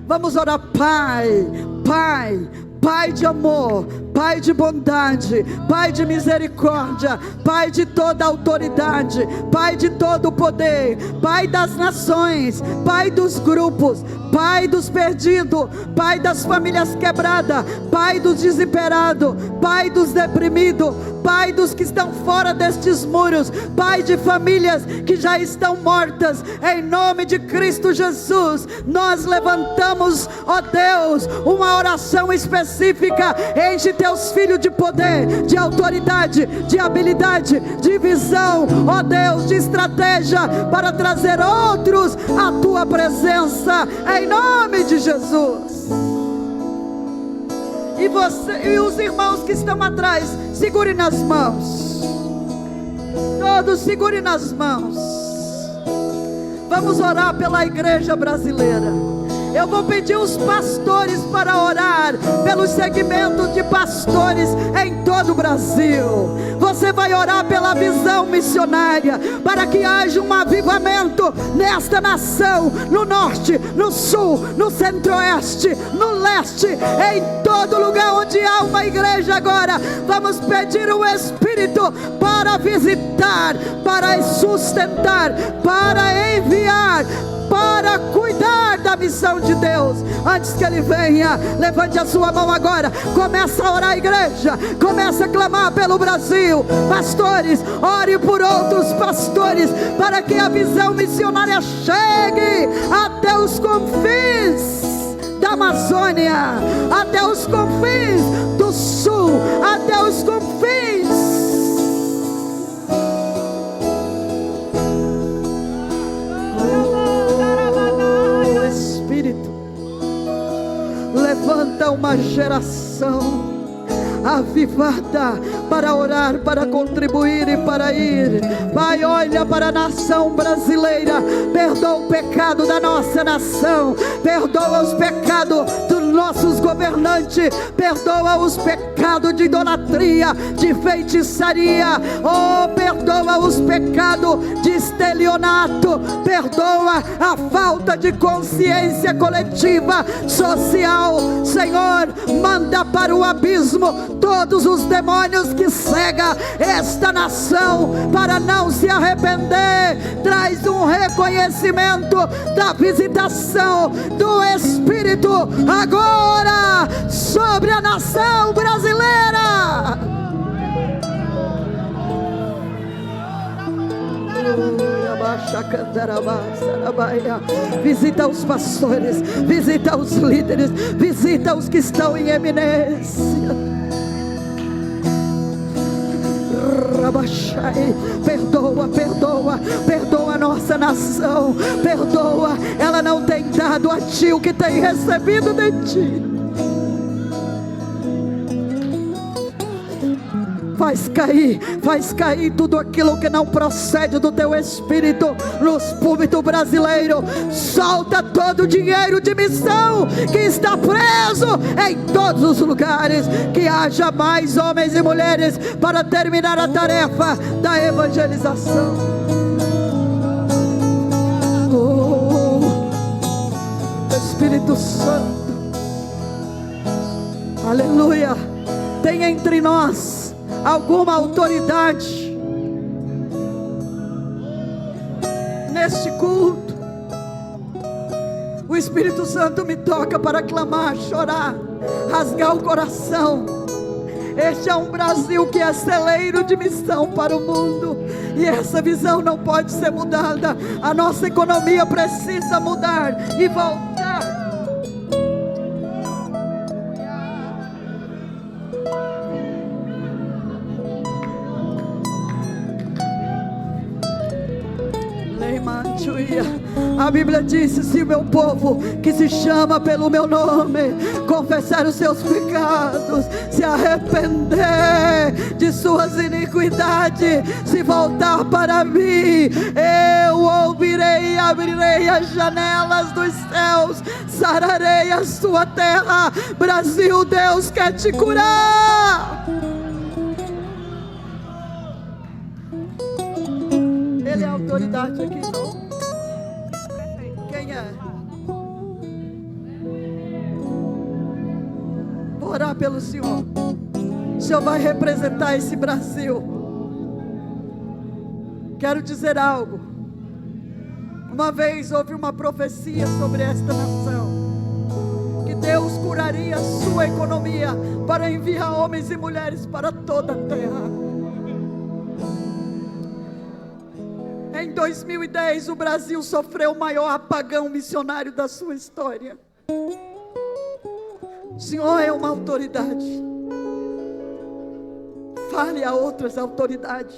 Vamos orar. Pai, Pai, Pai de amor, Pai de bondade, Pai de misericórdia, Pai de toda autoridade, Pai de todo poder, Pai das nações, Pai dos grupos, Pai dos perdidos, Pai das famílias quebradas, Pai dos desesperados, Pai dos deprimidos, Pai dos que estão fora destes muros, Pai de famílias que já estão mortas, em nome de Cristo Jesus, nós levantamos, ó Deus, uma oração específica. Enche teus filhos de poder, de autoridade, de habilidade, de visão, ó Deus, de estratégia, para trazer outros à tua presença, em nome de Jesus. E você e os irmãos que estão atrás, segure nas mãos. Todos segure nas mãos. Vamos orar pela igreja brasileira. Eu vou pedir os pastores para orar pelo segmento de pastores em todo o Brasil. Você vai orar pela visão missionária, para que haja um avivamento nesta nação, no norte, no sul, no centro-oeste, no leste, em todo lugar onde há uma igreja agora. Vamos pedir o Espírito para visitar, para sustentar, para enviar, para cuidar da missão de Deus, antes que Ele venha. Levante a sua mão agora, começa a orar, igreja, começa a clamar pelo Brasil. Pastores, ore por outros pastores, para que a visão missionária chegue até os confins da Amazônia, até os confins do sul, até os confins. Levanta uma geração avivada para orar, para contribuir e para ir. Pai, olha para a nação brasileira, perdoa o pecado da nossa nação, perdoa os pecados dos nossos governantes, perdoa os pecados de idolatria, de feitiçaria, oh, perdoa os pecados de estelionato, perdoa a falta de consciência coletiva, social. Senhor, manda para o abismo todos os demônios que cegam esta nação para não se arrepender. Traz um reconhecimento da visitação do Espírito agora sobre a nação brasileira. Visita os pastores, visita os líderes, visita os que estão em eminência. Perdoa, perdoa, perdoa a nossa nação, perdoa. Ela não tem dado a ti o que tem recebido de ti. Faz cair tudo aquilo que não procede do teu Espírito nos púlpitos brasileiros. Solta todo o dinheiro de missão que está preso em todos os lugares. Que haja mais homens e mulheres para terminar a tarefa da evangelização. Espírito Santo, aleluia. Tem entre nós alguma autoridade neste culto? O Espírito Santo me toca para clamar, chorar, rasgar o coração. Este é um Brasil que é celeiro de missão para o mundo, e essa visão não pode ser mudada. A nossa economia precisa mudar e voltar. A Bíblia diz: se o meu povo, que se chama pelo meu nome, confessar os seus pecados, se arrepender de suas iniquidades, se voltar para mim, eu ouvirei e abrirei as janelas dos céus, sararei a sua terra. Brasil, Deus quer te curar. Ele é autoridade aqui, não? Quem é? Vou orar pelo Senhor. O Senhor vai representar esse Brasil. Quero dizer algo. Uma vez houve uma profecia sobre esta nação, que Deus curaria a sua economia para enviar homens e mulheres para toda a terra. 2010 o Brasil sofreu o maior apagão missionário da sua história. O Senhor é uma autoridade. Fale a outras autoridades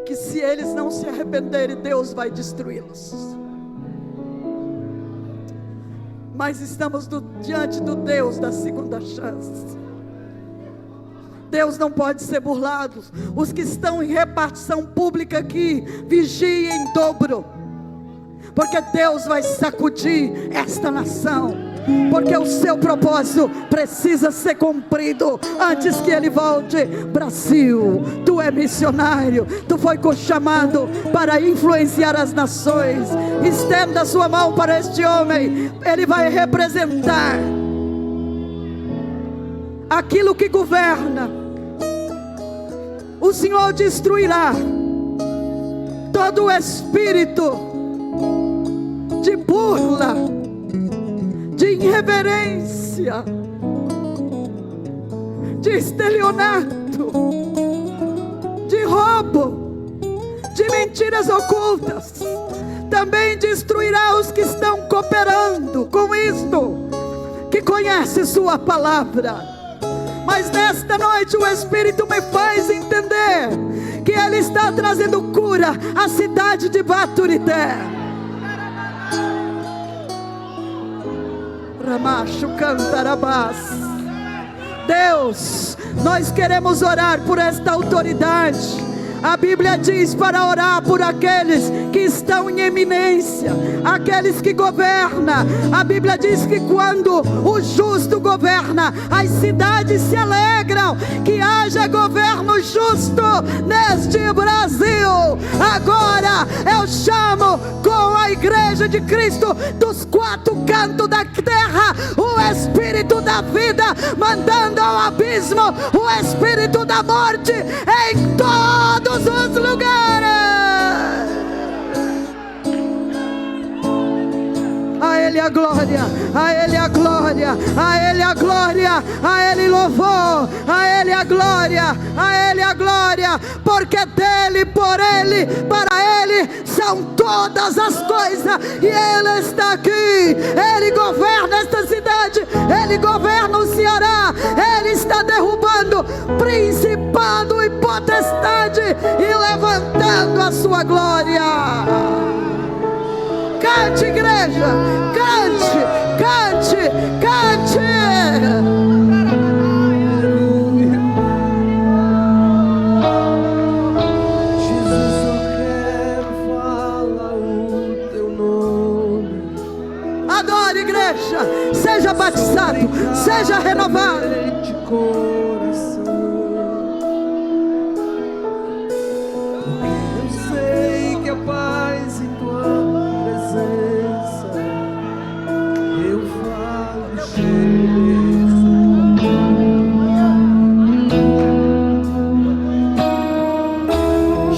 que se eles não se arrependerem, Deus vai destruí-los. Mas estamos diante do Deus da segunda chance. Deus não pode ser burlado. Os que estão em repartição pública aqui, vigiem em dobro, porque Deus vai sacudir esta nação, porque o seu propósito precisa ser cumprido antes que ele volte. Brasil, tu é missionário, tu foi chamado para influenciar as nações. Estenda a sua mão para este homem, ele vai representar aquilo que governa. O Senhor destruirá todo o espírito de burla, de irreverência, de estelionato, de roubo, de mentiras ocultas. Também destruirá os que estão cooperando com isto, que conhece sua palavra. Mas nesta noite o Espírito me faz entender que Ele está trazendo cura à cidade de Baturité. Ramacho cantarabás. Deus, nós queremos orar por esta autoridade. A Bíblia diz para orar por aqueles que estão em eminência, aqueles que governam. A Bíblia diz que quando o justo governa, as cidades se alegram. Que haja governo justo neste Brasil. Agora eu chamo com a igreja de Cristo dos quatro cantos da terra o Espírito da vida, mandando ao abismo o Espírito da morte em todos os lugares. A Ele a glória, a Ele a glória, a Ele a glória, a Ele louvor, a Ele a glória, a Ele a glória, porque dele, por Ele, para Ele são todas as coisas, e Ele está aqui. Ele governa esta cidade, Ele governa o Ceará, Ele está derrubando principado e potestade e levantando a sua glória. Cante, igreja, cante, cante, cante. Jesus, eu quero falar o teu nome. Adore, igreja, seja batizado, seja renovado. De coração, porque eu sei que a paz em tua presença, eu falo Jesus.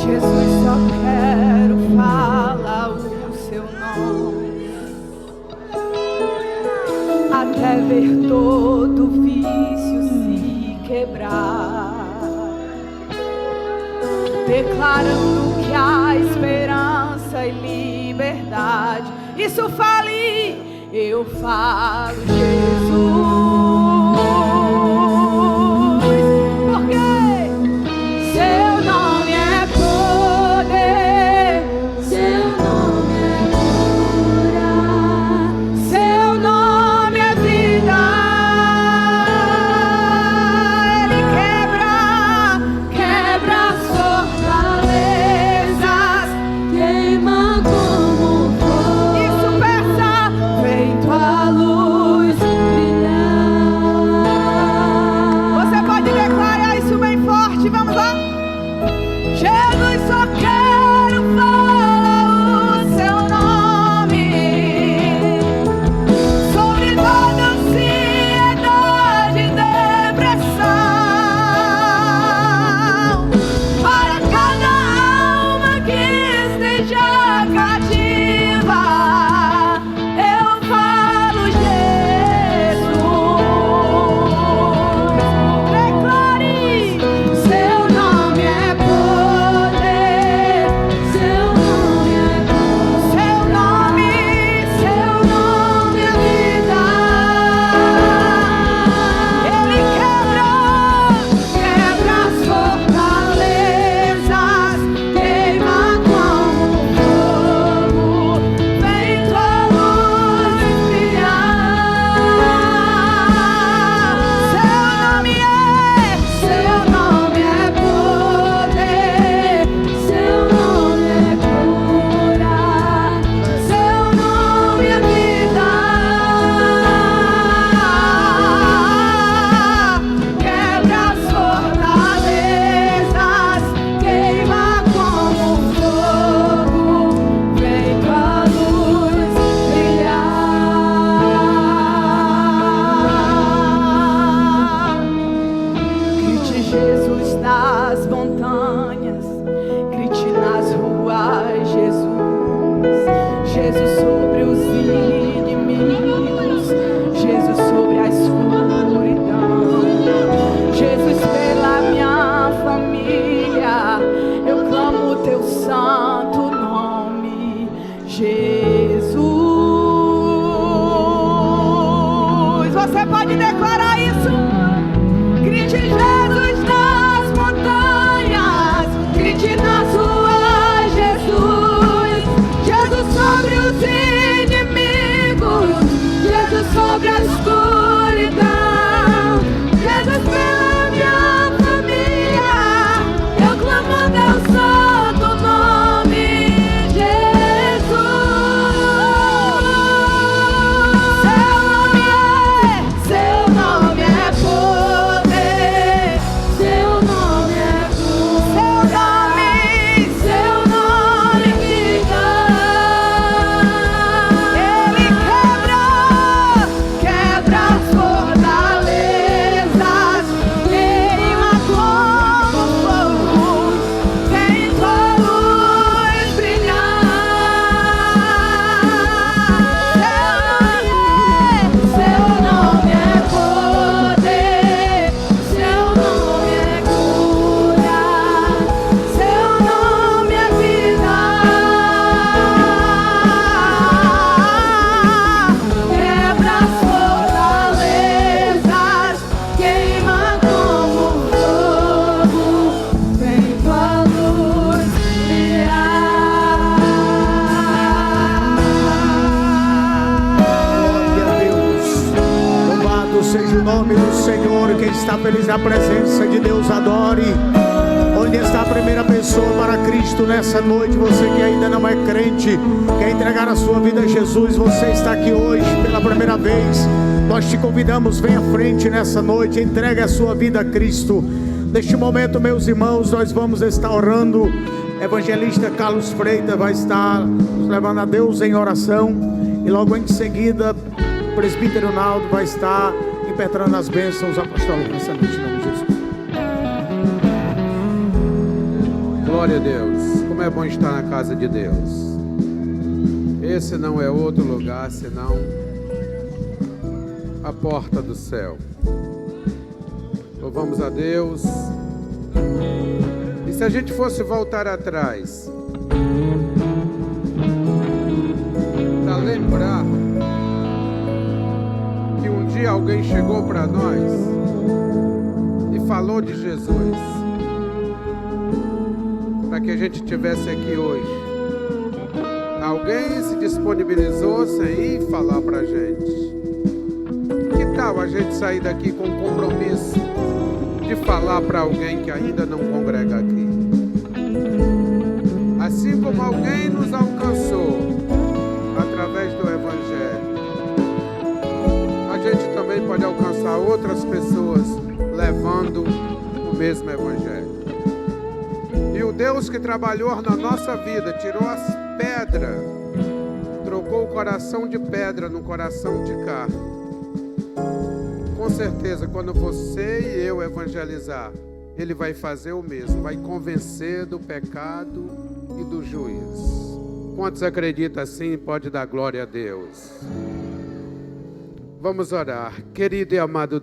Jesus, só quero falar o seu nome, até ver todo vício se quebrar, declarando que há esperança e liberdade. Isso fale, eu falo Jesus. Porque seu nome é poder, seu nome é cura, seu nome é vida. Ele quebra as fortalezas, queima como fogo. Isso peça, vem tua luz brilhar. sobre os inimigos, Jesus sobre a escuridão, Jesus pela minha família, eu clamo o teu santo nome, Jesus. Você pode declarar isso? Grite Jesus nas montanhas, grite nas ruas, Jesus. Jesus sobre os inimigos, Jesus sobre a escuridão, Jesus pela minha família, eu clamo teu santo nome, Jesus. Seu nome é poder, seu nome é cura, seu nome vida. Ele quebra as fortalezas, queima como fogo, vem tua luz brilhar. Seu nome é poder, seu nome é cura, seu nome é vida. Quebra as fortalezas, queima como fogo, vem tua luz Glória a Deus. Louvado seja o nome do Senhor. Quem está feliz na presença de Deus, adore. Onde está a primeira pessoa para Cristo nessa noite? Você que ainda não é crente, quer entregar a sua vida a Jesus, você está aqui hoje pela primeira vez. Nós te convidamos, vem à frente nessa noite, entregue a sua vida a Cristo. Neste momento, meus irmãos, nós vamos estar orando. Evangelista Carlos Freitas vai estar nos levando a Deus em oração. E logo em seguida, o presbítero Naldo vai estar impetrando as bênçãos apostólicas nessa noite, em nome de Jesus. Glória a Deus, como é bom estar na casa de Deus. Esse não é outro lugar senão a porta do céu. Louvamos a Deus. E se a gente fosse voltar atrás para lembrar que um dia alguém chegou para nós e falou de Jesus, para que a gente estivesse aqui hoje. Alguém se disponibilizou sem ir falar para a gente. Que tal a gente sair daqui com o compromisso de falar para alguém que ainda não congrega aqui? Assim como alguém nos alcançou através do Evangelho, a gente também pode alcançar outras pessoas levando o mesmo Evangelho. E o Deus que trabalhou na nossa vida, tirou as pedras, trocou o coração de pedra no coração de carne. Com certeza, quando você e eu evangelizar, Ele vai fazer o mesmo, vai convencer do pecado e do juízo. Quantos acreditam assim, pode dar glória a Deus. Vamos orar. Querido e amado Deus,